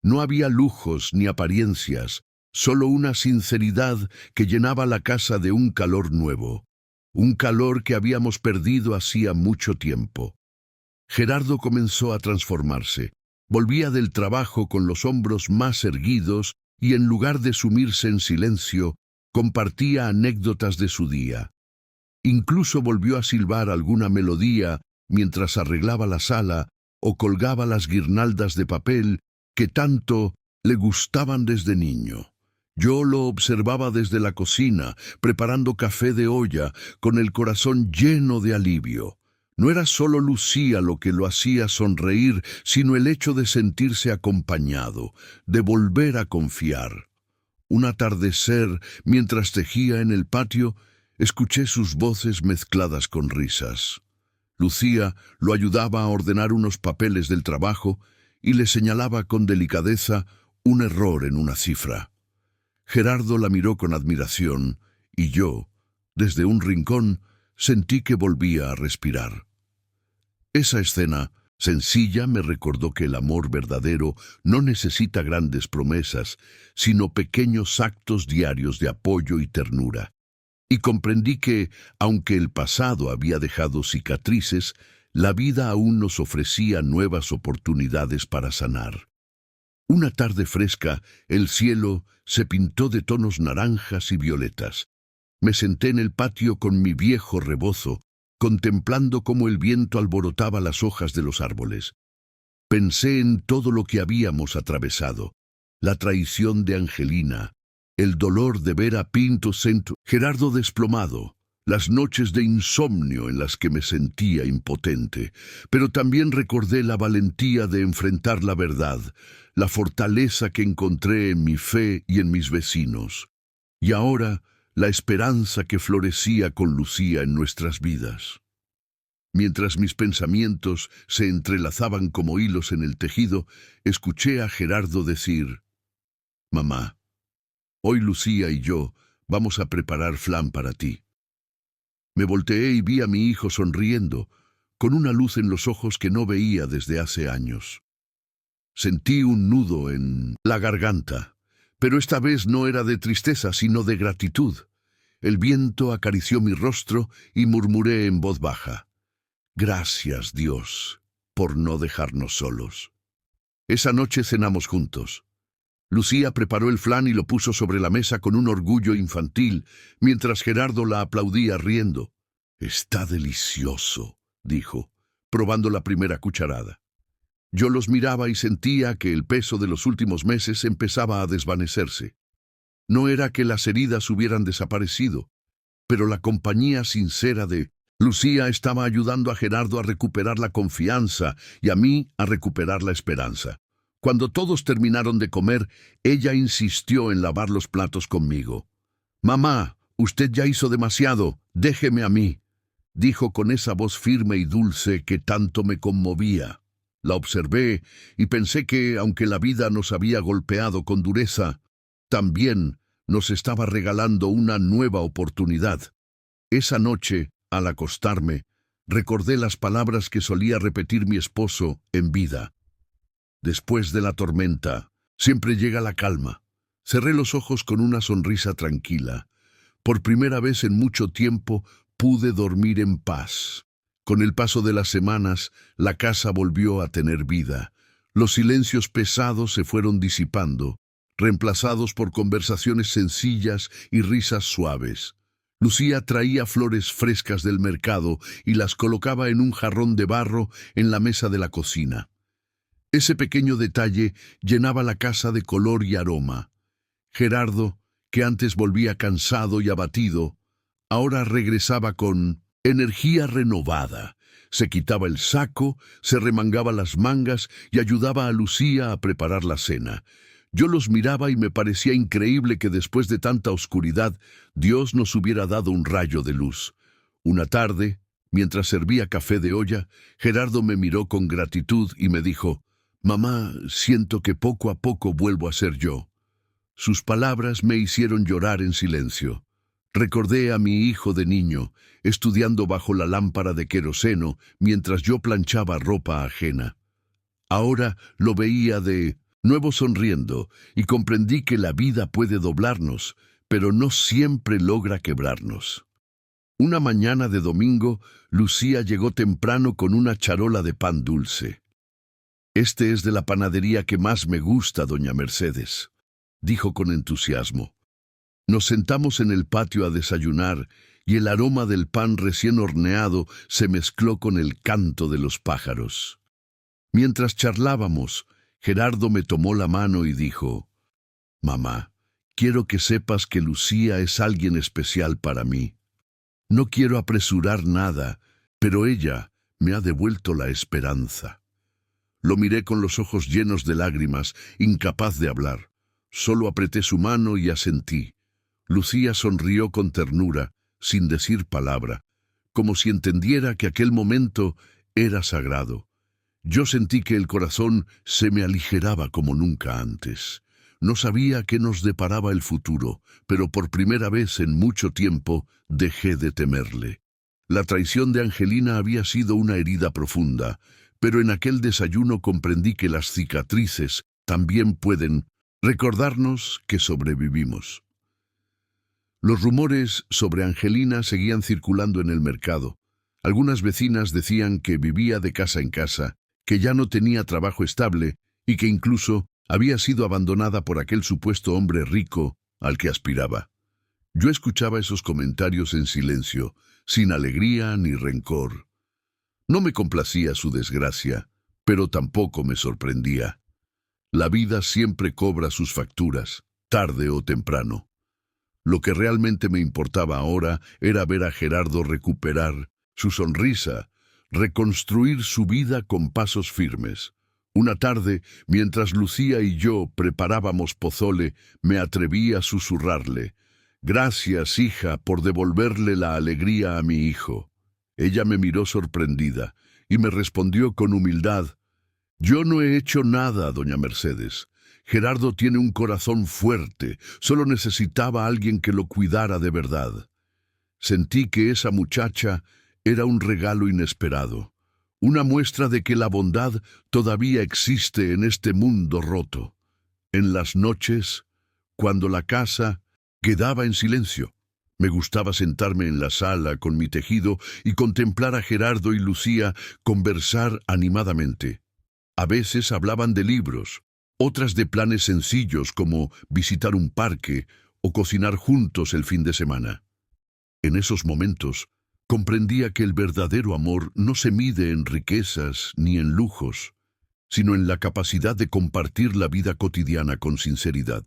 No había lujos ni apariencias, solo una sinceridad que llenaba la casa de un calor nuevo, un calor que habíamos perdido hacía mucho tiempo. Gerardo comenzó a transformarse. Volvía del trabajo con los hombros más erguidos y en lugar de sumirse en silencio, compartía anécdotas de su día. Incluso volvió a silbar alguna melodía mientras arreglaba la sala o colgaba las guirnaldas de papel que tanto le gustaban desde niño. Yo lo observaba desde la cocina, preparando café de olla, con el corazón lleno de alivio. No era solo Lucía lo que lo hacía sonreír, sino el hecho de sentirse acompañado, de volver a confiar. Un atardecer, mientras tejía en el patio, escuché sus voces mezcladas con risas. Lucía lo ayudaba a ordenar unos papeles del trabajo y le señalaba con delicadeza un error en una cifra. Gerardo la miró con admiración y yo, desde un rincón, sentí que volvía a respirar. Esa escena sencilla me recordó que el amor verdadero no necesita grandes promesas, sino pequeños actos diarios de apoyo y ternura. Y comprendí que, aunque el pasado había dejado cicatrices, la vida aún nos ofrecía nuevas oportunidades para sanar. Una tarde fresca, el cielo se pintó de tonos naranjas y violetas. Me senté en el patio con mi viejo rebozo, contemplando cómo el viento alborotaba las hojas de los árboles. Pensé en todo lo que habíamos atravesado: la traición de Angelina, el dolor de ver a Pinto Centro, Gerardo desplomado, las noches de insomnio en las que me sentía impotente, pero también recordé la valentía de enfrentar la verdad, la fortaleza que encontré en mi fe y en mis vecinos, y ahora la esperanza que florecía con Lucía en nuestras vidas. Mientras mis pensamientos se entrelazaban como hilos en el tejido, escuché a Gerardo decir: «Mamá, hoy Lucía y yo vamos a preparar flan para ti». Me volteé y vi a mi hijo sonriendo, con una luz en los ojos que no veía desde hace años. Sentí un nudo en la garganta, pero esta vez no era de tristeza, sino de gratitud. El viento acarició mi rostro y murmuré en voz baja: «Gracias, Dios, por no dejarnos solos». Esa noche cenamos juntos. Lucía preparó el flan y lo puso sobre la mesa con un orgullo infantil, mientras Gerardo la aplaudía riendo. «Está delicioso», dijo, probando la primera cucharada. Yo los miraba y sentía que el peso de los últimos meses empezaba a desvanecerse. No era que las heridas hubieran desaparecido, pero la compañía sincera de Lucía estaba ayudando a Gerardo a recuperar la confianza y a mí a recuperar la esperanza. Cuando todos terminaron de comer, ella insistió en lavar los platos conmigo. «Mamá, usted ya hizo demasiado, déjeme a mí», dijo con esa voz firme y dulce que tanto me conmovía. La observé y pensé que, aunque la vida nos había golpeado con dureza, también nos estaba regalando una nueva oportunidad. Esa noche, al acostarme, recordé las palabras que solía repetir mi esposo en vida. Después de la tormenta, siempre llega la calma. Cerré los ojos con una sonrisa tranquila. Por primera vez en mucho tiempo pude dormir en paz. Con el paso de las semanas, la casa volvió a tener vida. Los silencios pesados se fueron disipando, reemplazados por conversaciones sencillas y risas suaves. Lucía traía flores frescas del mercado y las colocaba en un jarrón de barro en la mesa de la cocina. Ese pequeño detalle llenaba la casa de color y aroma. Gerardo, que antes volvía cansado y abatido, ahora regresaba con energía renovada. Se quitaba el saco, se remangaba las mangas y ayudaba a Lucía a preparar la cena. Yo los miraba y me parecía increíble que después de tanta oscuridad, Dios nos hubiera dado un rayo de luz. Una tarde, mientras servía café de olla, Gerardo me miró con gratitud y me dijo: «Mamá, siento que poco a poco vuelvo a ser yo». Sus palabras me hicieron llorar en silencio. Recordé a mi hijo de niño, estudiando bajo la lámpara de queroseno mientras yo planchaba ropa ajena. Ahora lo veía de nuevo sonriendo y comprendí que la vida puede doblarnos, pero no siempre logra quebrarnos. Una mañana de domingo, Lucía llegó temprano con una charola de pan dulce. «Este es de la panadería que más me gusta, doña Mercedes», dijo con entusiasmo. Nos sentamos en el patio a desayunar y el aroma del pan recién horneado se mezcló con el canto de los pájaros. Mientras charlábamos, Gerardo me tomó la mano y dijo: «Mamá, quiero que sepas que Lucía es alguien especial para mí. No quiero apresurar nada, pero ella me ha devuelto la esperanza». Lo miré con los ojos llenos de lágrimas, incapaz de hablar. Solo apreté su mano y asentí. Lucía sonrió con ternura, sin decir palabra, como si entendiera que aquel momento era sagrado. Yo sentí que el corazón se me aligeraba como nunca antes. No sabía qué nos deparaba el futuro, pero por primera vez en mucho tiempo dejé de temerle. La traición de Angelina había sido una herida profunda, pero en aquel desayuno comprendí que las cicatrices también pueden recordarnos que sobrevivimos. Los rumores sobre Angelina seguían circulando en el mercado. Algunas vecinas decían que vivía de casa en casa, que ya no tenía trabajo estable y que incluso había sido abandonada por aquel supuesto hombre rico al que aspiraba. Yo escuchaba esos comentarios en silencio, sin alegría ni rencor. No me complacía su desgracia, pero tampoco me sorprendía. La vida siempre cobra sus facturas, tarde o temprano. Lo que realmente me importaba ahora era ver a Gerardo recuperar su sonrisa, reconstruir su vida con pasos firmes. Una tarde, mientras Lucía y yo preparábamos pozole, me atreví a susurrarle: «Gracias, hija, por devolverle la alegría a mi hijo». Ella me miró sorprendida y me respondió con humildad: «Yo no he hecho nada, doña Mercedes. Gerardo tiene un corazón fuerte, solo necesitaba a alguien que lo cuidara de verdad». Sentí que esa muchacha era un regalo inesperado, una muestra de que la bondad todavía existe en este mundo roto. En las noches, cuando la casa quedaba en silencio, me gustaba sentarme en la sala con mi tejido y contemplar a Gerardo y Lucía conversar animadamente. A veces hablaban de libros, otras de planes sencillos como visitar un parque o cocinar juntos el fin de semana. En esos momentos, comprendía que el verdadero amor no se mide en riquezas ni en lujos, sino en la capacidad de compartir la vida cotidiana con sinceridad.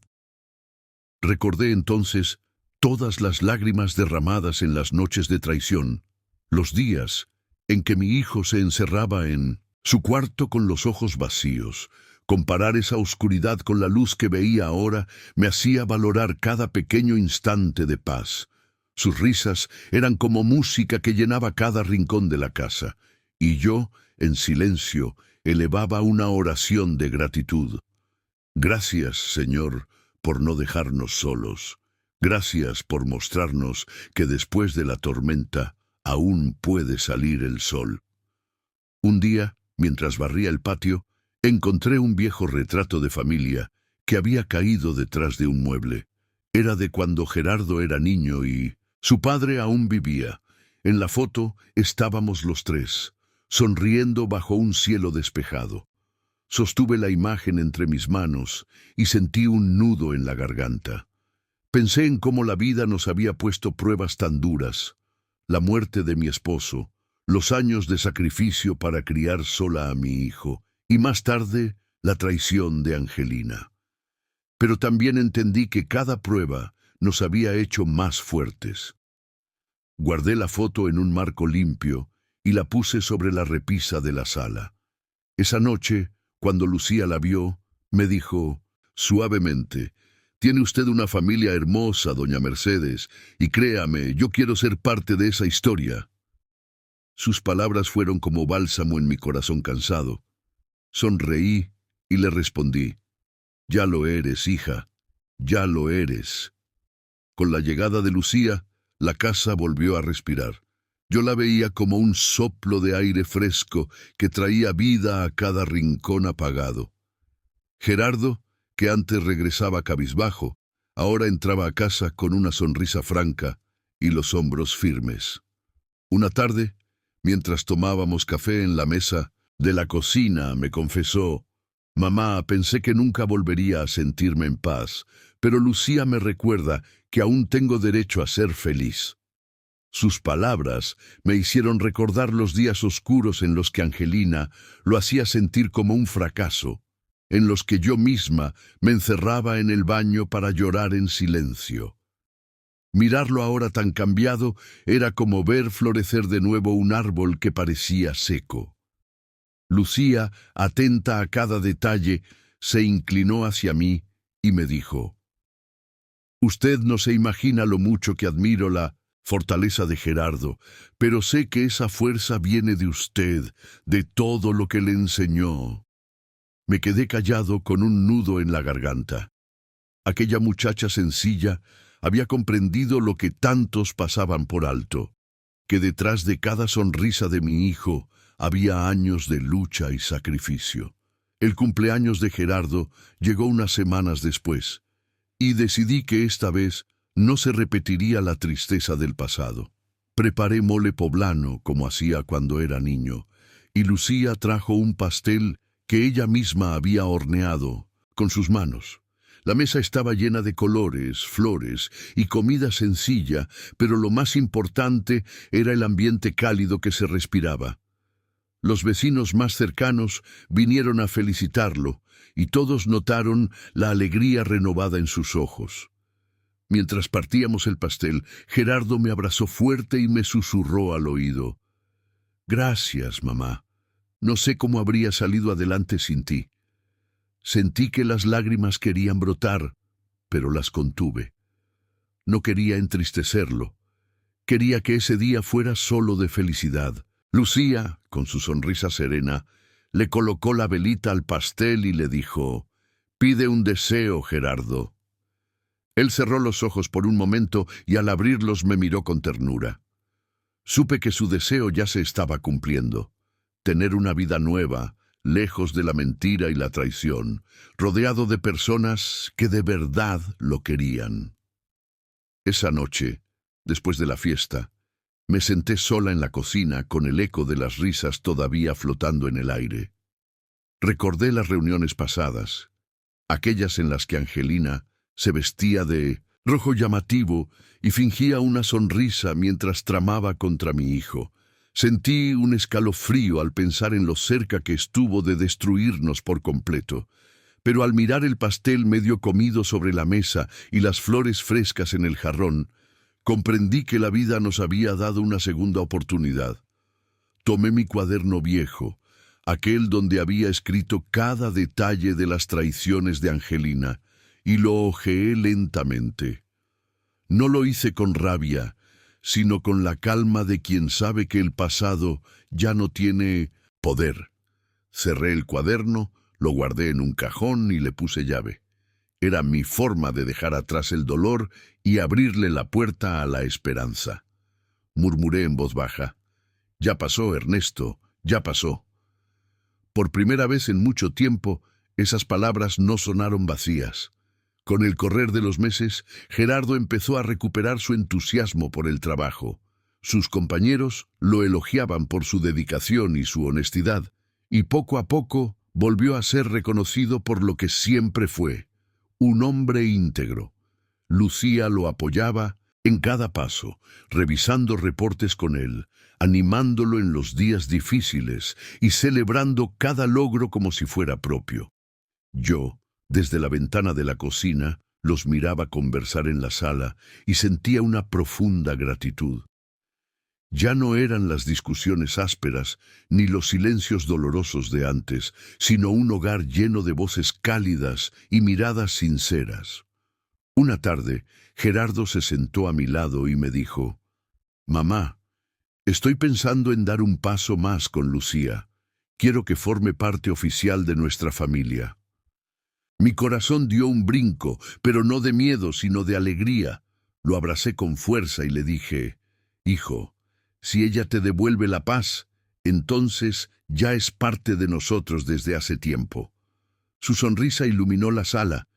Recordé entonces todas las lágrimas derramadas en las noches de traición, los días en que mi hijo se encerraba en su cuarto con los ojos vacíos, Comparar esa oscuridad con la luz que veía ahora me hacía valorar cada pequeño instante de paz. Sus risas eran como música que llenaba cada rincón de la casa, y yo, en silencio, elevaba una oración de gratitud. Gracias, Señor, por no dejarnos solos. Gracias por mostrarnos que después de la tormenta aún puede salir el sol. Un día, mientras barría el patio, encontré un viejo retrato de familia que había caído detrás de un mueble. Era de cuando Gerardo era niño y su padre aún vivía. En la foto estábamos los tres, sonriendo bajo un cielo despejado. Sostuve la imagen entre mis manos y sentí un nudo en la garganta. Pensé en cómo la vida nos había puesto pruebas tan duras, la muerte de mi esposo, los años de sacrificio para criar sola a mi hijo, y más tarde la traición de Angelina. Pero también entendí que cada prueba nos había hecho más fuertes. Guardé la foto en un marco limpio y la puse sobre la repisa de la sala. Esa noche, cuando Lucía la vio, me dijo suavemente: «Tiene usted una familia hermosa, doña Mercedes, y créame, yo quiero ser parte de esa historia». Sus palabras fueron como bálsamo en mi corazón cansado. Sonreí y le respondí: «Ya lo eres, hija, ya lo eres». Con la llegada de Lucía, la casa volvió a respirar. Yo la veía como un soplo de aire fresco que traía vida a cada rincón apagado. Gerardo, que antes regresaba cabizbajo, ahora entraba a casa con una sonrisa franca y los hombros firmes. Una tarde, mientras tomábamos café en la mesa de la cocina, me confesó: «Mamá, pensé que nunca volvería a sentirme en paz, pero Lucía me recuerda que aún tengo derecho a ser feliz». Sus palabras me hicieron recordar los días oscuros en los que Angelina lo hacía sentir como un fracaso, en los que yo misma me encerraba en el baño para llorar en silencio. Mirarlo ahora tan cambiado era como ver florecer de nuevo un árbol que parecía seco. Lucía, atenta a cada detalle, se inclinó hacia mí y me dijo: «Usted no se imagina lo mucho que admiro la fortaleza de Gerardo, pero sé que esa fuerza viene de usted, de todo lo que le enseñó». Me quedé callado con un nudo en la garganta. Aquella muchacha sencilla había comprendido lo que tantos pasaban por alto, que detrás de cada sonrisa de mi hijo había años de lucha y sacrificio. El cumpleaños de Gerardo llegó unas semanas después, y decidí que esta vez no se repetiría la tristeza del pasado. Preparé mole poblano como hacía cuando era niño, y Lucía trajo un pastel que ella misma había horneado con sus manos. La mesa estaba llena de colores, flores y comida sencilla, pero lo más importante era el ambiente cálido que se respiraba. Los vecinos más cercanos vinieron a felicitarlo, y todos notaron la alegría renovada en sus ojos. Mientras partíamos el pastel, Gerardo me abrazó fuerte y me susurró al oído: «Gracias, mamá. No sé cómo habría salido adelante sin ti». Sentí que las lágrimas querían brotar, pero las contuve. No quería entristecerlo. Quería que ese día fuera solo de felicidad. Lucía, con su sonrisa serena, le colocó la velita al pastel y le dijo: «Pide un deseo, Gerardo». Él cerró los ojos por un momento y al abrirlos me miró con ternura. Supe que su deseo ya se estaba cumpliendo: tener una vida nueva, lejos de la mentira y la traición, rodeado de personas que de verdad lo querían. Esa noche, después de la fiesta, me senté sola en la cocina con el eco de las risas todavía flotando en el aire. Recordé las reuniones pasadas, aquellas en las que Angelina se vestía de rojo llamativo y fingía una sonrisa mientras tramaba contra mi hijo. Sentí un escalofrío al pensar en lo cerca que estuvo de destruirnos por completo, pero al mirar el pastel medio comido sobre la mesa y las flores frescas en el jarrón, comprendí que la vida nos había dado una segunda oportunidad. Tomé mi cuaderno viejo, aquel donde había escrito cada detalle de las traiciones de Angelina, y lo hojeé lentamente. No lo hice con rabia, sino con la calma de quien sabe que el pasado ya no tiene poder. Cerré el cuaderno, lo guardé en un cajón y le puse llave. Era mi forma de dejar atrás el dolor y abrirle la puerta a la esperanza. Murmuré en voz baja: «Ya pasó, Ernesto, ya pasó». Por primera vez en mucho tiempo, esas palabras no sonaron vacías. Con el correr de los meses, Gerardo empezó a recuperar su entusiasmo por el trabajo. Sus compañeros lo elogiaban por su dedicación y su honestidad, y poco a poco volvió a ser reconocido por lo que siempre fue: un hombre íntegro. Lucía lo apoyaba en cada paso, revisando reportes con él, animándolo en los días difíciles y celebrando cada logro como si fuera propio. Yo, desde la ventana de la cocina, los miraba conversar en la sala y sentía una profunda gratitud. Ya no eran las discusiones ásperas ni los silencios dolorosos de antes, sino un hogar lleno de voces cálidas y miradas sinceras. Una tarde, Gerardo se sentó a mi lado y me dijo: «Mamá, estoy pensando en dar un paso más con Lucía. Quiero que forme parte oficial de nuestra familia». Mi corazón dio un brinco, pero no de miedo, sino de alegría. Lo abracé con fuerza y le dije: «Hijo, si ella te devuelve la paz, entonces ya es parte de nosotros desde hace tiempo». Su sonrisa iluminó la sala,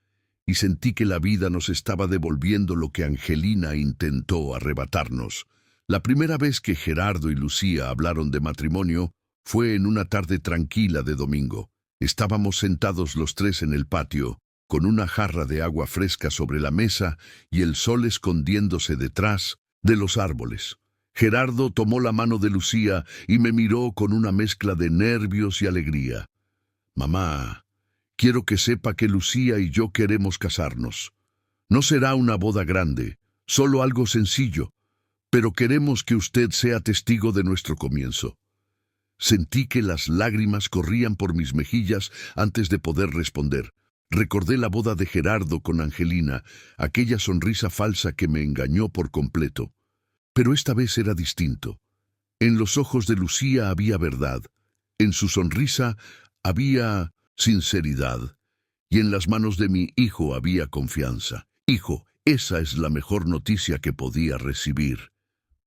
y sentí que la vida nos estaba devolviendo lo que Angelina intentó arrebatarnos. La primera vez que Gerardo y Lucía hablaron de matrimonio fue en una tarde tranquila de domingo. Estábamos sentados los tres en el patio, con una jarra de agua fresca sobre la mesa y el sol escondiéndose detrás de los árboles. Gerardo tomó la mano de Lucía y me miró con una mezcla de nervios y alegría. «Mamá, quiero que sepa que Lucía y yo queremos casarnos. No será una boda grande, solo algo sencillo, pero queremos que usted sea testigo de nuestro comienzo». Sentí que las lágrimas corrían por mis mejillas antes de poder responder. Recordé la boda de Gerardo con Angelina, aquella sonrisa falsa que me engañó por completo. Pero esta vez era distinto. En los ojos de Lucía había verdad, en su sonrisa había sinceridad, y en las manos de mi hijo había confianza. «Hijo, esa es la mejor noticia que podía recibir»,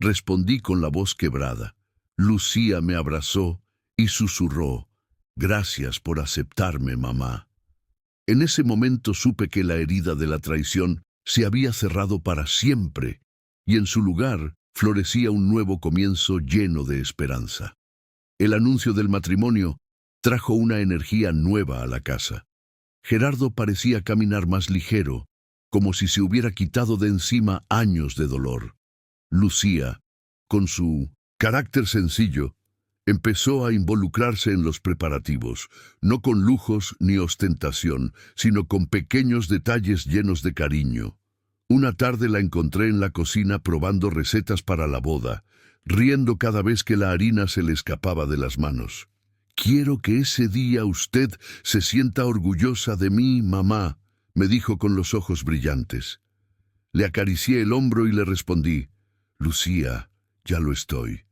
respondí con la voz quebrada. Lucía me abrazó y susurró: «Gracias por aceptarme, mamá». En ese momento supe que la herida de la traición se había cerrado para siempre, y en su lugar florecía un nuevo comienzo lleno de esperanza. El anuncio del matrimonio trajo una energía nueva a la casa. Gerardo parecía caminar más ligero, como si se hubiera quitado de encima años de dolor. Lucía, con su carácter sencillo, empezó a involucrarse en los preparativos, no con lujos ni ostentación, sino con pequeños detalles llenos de cariño. Una tarde la encontré en la cocina probando recetas para la boda, riendo cada vez que la harina se le escapaba de las manos. «Quiero que ese día usted se sienta orgullosa de mí, mamá», me dijo con los ojos brillantes. Le acaricié el hombro y le respondí: «Lucía, ya lo estoy.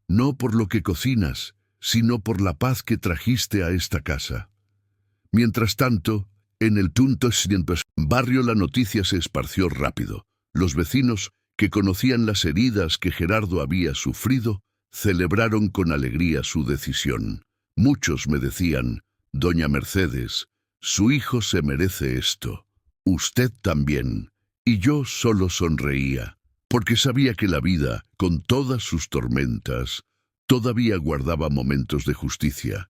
No por lo que cocinas, sino por la paz que trajiste a esta casa». Mientras tanto, en el barrio la noticia se esparció rápido. Los vecinos, que conocían las heridas que Gerardo había sufrido, celebraron con alegría su decisión. Muchos me decían: «Doña Mercedes, su hijo se merece esto. Usted también». Y yo solo sonreía, porque sabía que la vida, con todas sus tormentas, todavía guardaba momentos de justicia.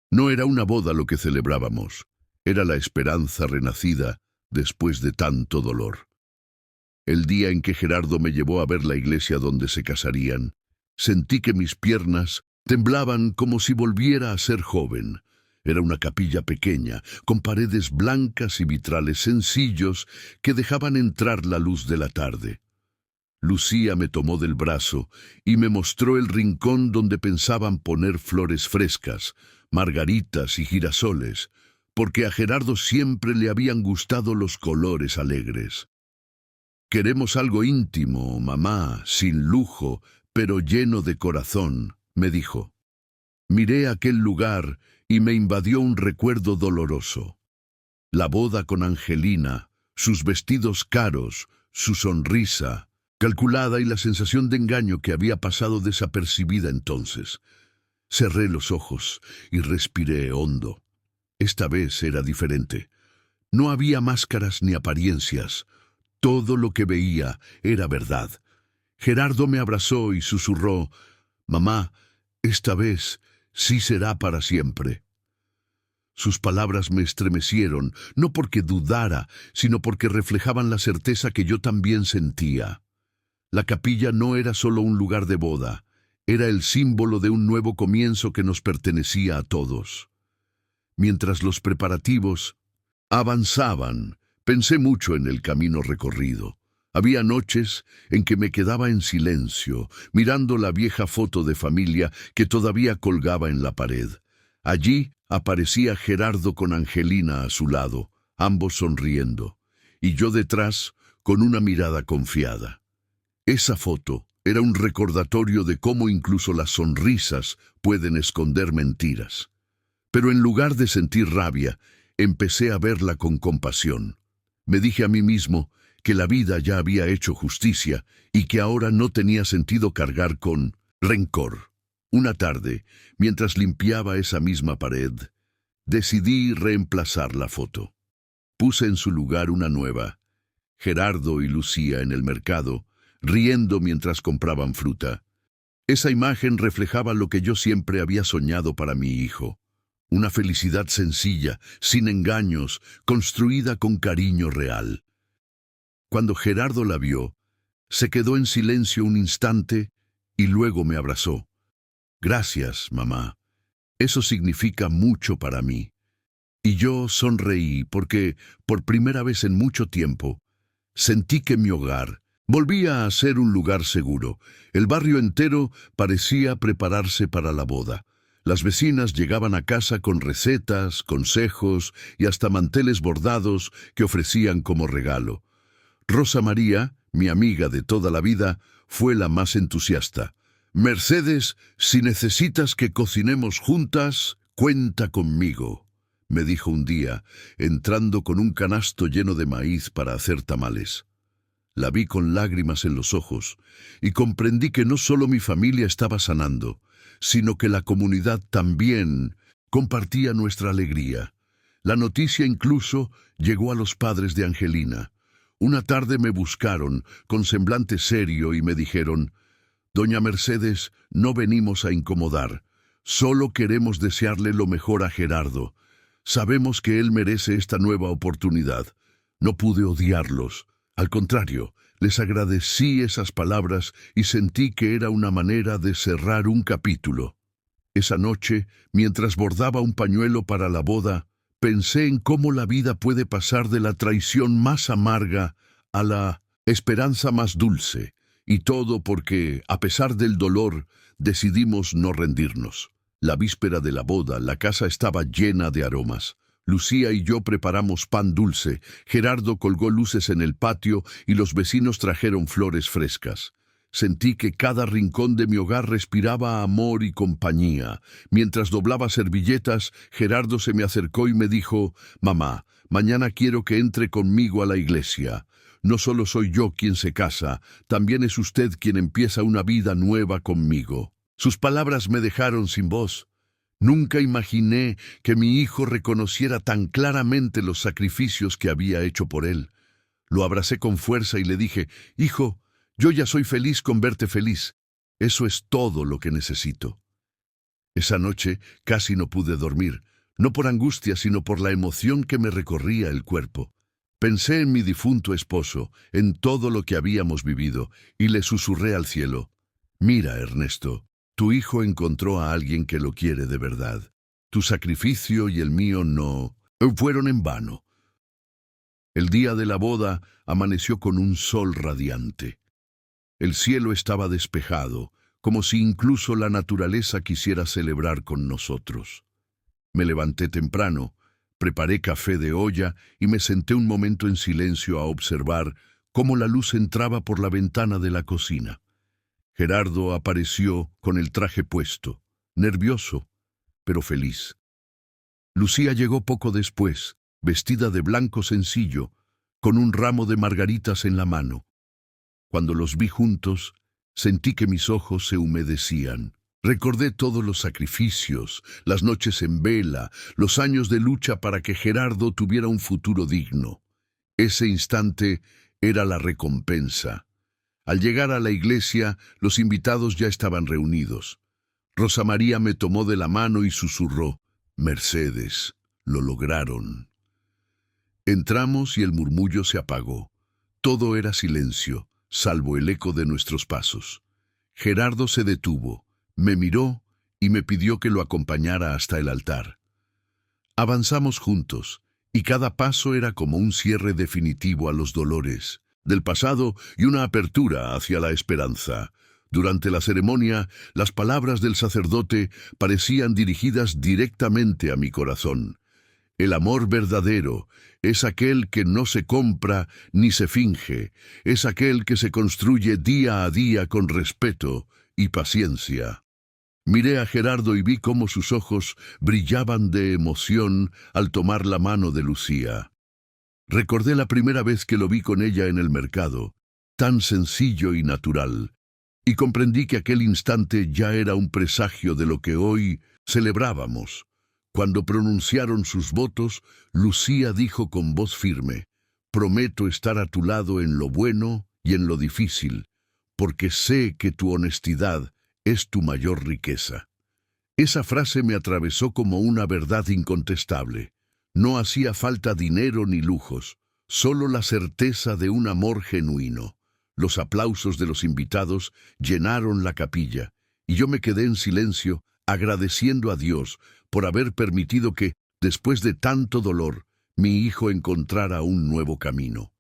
No era una boda lo que celebrábamos, era la esperanza renacida después de tanto dolor. El día en que Gerardo me llevó a ver la iglesia donde se casarían, sentí que mis piernas temblaban como si volviera a ser joven. Era una capilla pequeña, con paredes blancas y vitrales sencillos que dejaban entrar la luz de la tarde. Lucía me tomó del brazo y me mostró el rincón donde pensaban poner flores frescas, margaritas y girasoles, porque a Gerardo siempre le habían gustado los colores alegres. «Queremos algo íntimo, mamá, sin lujo, pero lleno de corazón», me dijo. Miré aquel lugar y me invadió un recuerdo doloroso. La boda con Angelina, sus vestidos caros, su sonrisa, calculada y la sensación de engaño que había pasado desapercibida entonces. Cerré los ojos y respiré hondo. Esta vez era diferente. No había máscaras ni apariencias. Todo lo que veía era verdad. Gerardo me abrazó y susurró: «Mamá, esta vez sí será para siempre». Sus palabras me estremecieron, no porque dudara, sino porque reflejaban la certeza que yo también sentía. La capilla no era solo un lugar de boda, era el símbolo de un nuevo comienzo que nos pertenecía a todos. Mientras los preparativos avanzaban, pensé mucho en el camino recorrido. Había noches en que me quedaba en silencio, mirando la vieja foto de familia que todavía colgaba en la pared. Allí aparecía Gerardo con Angelina a su lado, ambos sonriendo, y yo detrás con una mirada confiada. Esa foto era un recordatorio de cómo incluso las sonrisas pueden esconder mentiras. Pero en lugar de sentir rabia, empecé a verla con compasión. Me dije a mí mismo que la vida ya había hecho justicia y que ahora no tenía sentido cargar con rencor. Una tarde, mientras limpiaba esa misma pared, decidí reemplazar la foto. Puse en su lugar una nueva, Gerardo y Lucía en el mercado, riendo mientras compraban fruta. Esa imagen reflejaba lo que yo siempre había soñado para mi hijo. Una felicidad sencilla, sin engaños, construida con cariño real. Cuando Gerardo la vio, se quedó en silencio un instante y luego me abrazó. «Gracias, mamá. Eso significa mucho para mí». Y yo sonreí porque, por primera vez en mucho tiempo, sentí que mi hogar volvía a ser un lugar seguro. El barrio entero parecía prepararse para la boda. Las vecinas llegaban a casa con recetas, consejos y hasta manteles bordados que ofrecían como regalo. Rosa María, mi amiga de toda la vida, fue la más entusiasta. «Mercedes, si necesitas que cocinemos juntas, cuenta conmigo», me dijo un día, entrando con un canasto lleno de maíz para hacer tamales. La vi con lágrimas en los ojos y comprendí que no solo mi familia estaba sanando, sino que la comunidad también compartía nuestra alegría. La noticia incluso llegó a los padres de Angelina. Una tarde me buscaron con semblante serio y me dijeron: «Doña Mercedes, no venimos a incomodar. Solo queremos desearle lo mejor a Gerardo. Sabemos que él merece esta nueva oportunidad». No pude odiarlos. Al contrario, les agradecí esas palabras y sentí que era una manera de cerrar un capítulo. Esa noche, mientras bordaba un pañuelo para la boda, pensé en cómo la vida puede pasar de la traición más amarga a la esperanza más dulce, y todo porque, a pesar del dolor, decidimos no rendirnos. La víspera de la boda, la casa estaba llena de aromas. Lucía y yo preparamos pan dulce, Gerardo colgó luces en el patio y los vecinos trajeron flores frescas. Sentí que cada rincón de mi hogar respiraba amor y compañía. Mientras doblaba servilletas, Gerardo se me acercó y me dijo: «Mamá, mañana quiero que entre conmigo a la iglesia. No solo soy yo quien se casa, también es usted quien empieza una vida nueva conmigo». Sus palabras me dejaron sin voz. Nunca imaginé que mi hijo reconociera tan claramente los sacrificios que había hecho por él. Lo abracé con fuerza y le dije: «Hijo, yo ya soy feliz con verte feliz. Eso es todo lo que necesito». Esa noche casi no pude dormir, no por angustia, sino por la emoción que me recorría el cuerpo. Pensé en mi difunto esposo, en todo lo que habíamos vivido, y le susurré al cielo: «Mira, Ernesto, tu hijo encontró a alguien que lo quiere de verdad. Tu sacrificio y el mío no fueron en vano». El día de la boda amaneció con un sol radiante. El cielo estaba despejado, como si incluso la naturaleza quisiera celebrar con nosotros. Me levanté temprano, preparé café de olla y me senté un momento en silencio a observar cómo la luz entraba por la ventana de la cocina. Gerardo apareció con el traje puesto, nervioso, pero feliz. Lucía llegó poco después, vestida de blanco sencillo, con un ramo de margaritas en la mano. Cuando los vi juntos, sentí que mis ojos se humedecían. Recordé todos los sacrificios, las noches en vela, los años de lucha para que Gerardo tuviera un futuro digno. Ese instante era la recompensa. Al llegar a la iglesia, los invitados ya estaban reunidos. Rosa María me tomó de la mano y susurró: «Mercedes, lo lograron». Entramos y el murmullo se apagó. Todo era silencio, salvo el eco de nuestros pasos. Gerardo se detuvo, me miró y me pidió que lo acompañara hasta el altar. Avanzamos juntos, y cada paso era como un cierre definitivo a los dolores del pasado y una apertura hacia la esperanza. Durante la ceremonia, las palabras del sacerdote parecían dirigidas directamente a mi corazón. El amor verdadero es aquel que no se compra ni se finge, es aquel que se construye día a día con respeto y paciencia. Miré a Gerardo y vi cómo sus ojos brillaban de emoción al tomar la mano de Lucía. Recordé la primera vez que lo vi con ella en el mercado, tan sencillo y natural, y comprendí que aquel instante ya era un presagio de lo que hoy celebrábamos. Cuando pronunciaron sus votos, Lucía dijo con voz firme: «Prometo estar a tu lado en lo bueno y en lo difícil, porque sé que tu honestidad es tu mayor riqueza». Esa frase me atravesó como una verdad incontestable. No hacía falta dinero ni lujos, solo la certeza de un amor genuino. Los aplausos de los invitados llenaron la capilla, y yo me quedé en silencio, agradeciendo a Dios por haber permitido que, después de tanto dolor, mi hijo encontrara un nuevo camino.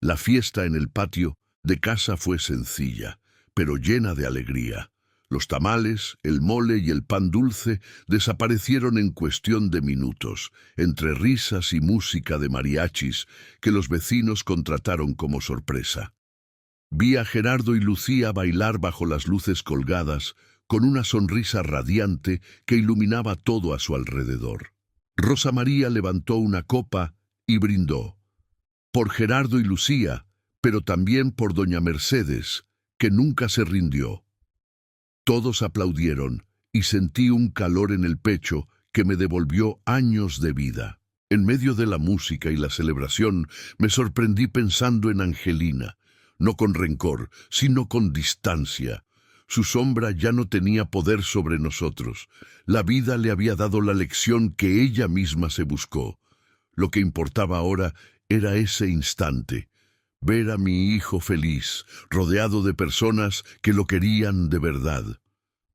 La fiesta en el patio de casa fue sencilla, pero llena de alegría. Los tamales, el mole y el pan dulce desaparecieron en cuestión de minutos, entre risas y música de mariachis que los vecinos contrataron como sorpresa. Vi a Gerardo y Lucía bailar bajo las luces colgadas, con una sonrisa radiante que iluminaba todo a su alrededor. Rosa María levantó una copa y brindó. Por Gerardo y Lucía, pero también por doña Mercedes, que nunca se rindió. Todos aplaudieron y sentí un calor en el pecho que me devolvió años de vida. En medio de la música y la celebración me sorprendí pensando en Angelina, no con rencor, sino con distancia. Su sombra ya no tenía poder sobre nosotros. La vida le había dado la lección que ella misma se buscó. Lo que importaba ahora era ese instante. Ver a mi hijo feliz, rodeado de personas que lo querían de verdad.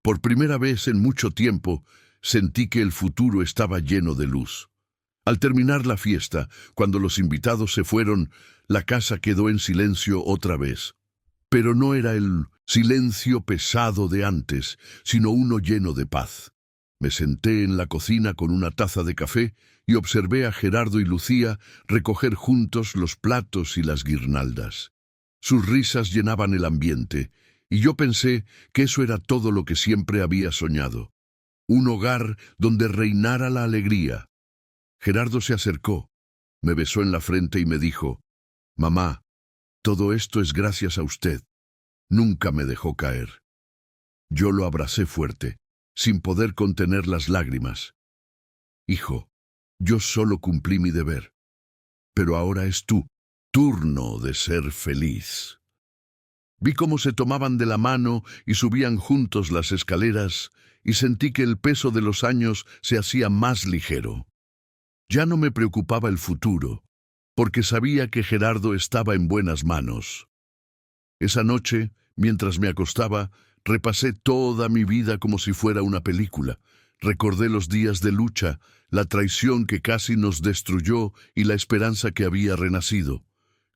Por primera vez en mucho tiempo, sentí que el futuro estaba lleno de luz. Al terminar la fiesta, cuando los invitados se fueron, la casa quedó en silencio otra vez. Pero no era el silencio pesado de antes, sino uno lleno de paz. Me senté en la cocina con una taza de café y observé a Gerardo y Lucía recoger juntos los platos y las guirnaldas. Sus risas llenaban el ambiente, y yo pensé que eso era todo lo que siempre había soñado. Un hogar donde reinara la alegría. Gerardo se acercó, me besó en la frente y me dijo: «Mamá, todo esto es gracias a usted. Nunca me dejó caer». Yo lo abracé fuerte, sin poder contener las lágrimas. «Hijo, yo solo cumplí mi deber, pero ahora es tu turno de ser feliz». Vi cómo se tomaban de la mano y subían juntos las escaleras, y sentí que el peso de los años se hacía más ligero. Ya no me preocupaba el futuro, porque sabía que Gerardo estaba en buenas manos. Esa noche, mientras me acostaba, repasé toda mi vida como si fuera una película. Recordé los días de lucha, la traición que casi nos destruyó y la esperanza que había renacido.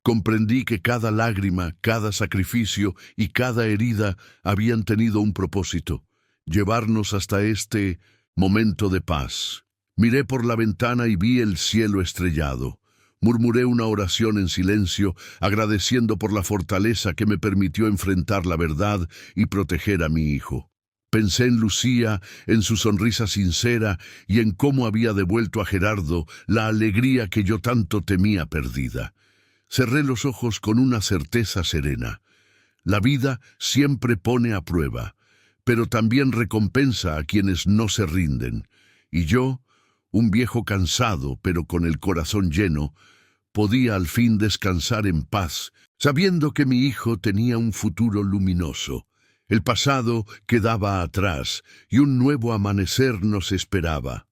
Comprendí que cada lágrima, cada sacrificio y cada herida habían tenido un propósito: llevarnos hasta este momento de paz. Miré por la ventana y vi el cielo estrellado. Murmuré una oración en silencio, agradeciendo por la fortaleza que me permitió enfrentar la verdad y proteger a mi hijo. Pensé en Lucía, en su sonrisa sincera y en cómo había devuelto a Gerardo la alegría que yo tanto temía perdida. Cerré los ojos con una certeza serena. La vida siempre pone a prueba, pero también recompensa a quienes no se rinden. Y yo, un viejo cansado, pero con el corazón lleno, podía al fin descansar en paz, sabiendo que mi hijo tenía un futuro luminoso. El pasado quedaba atrás y un nuevo amanecer nos esperaba.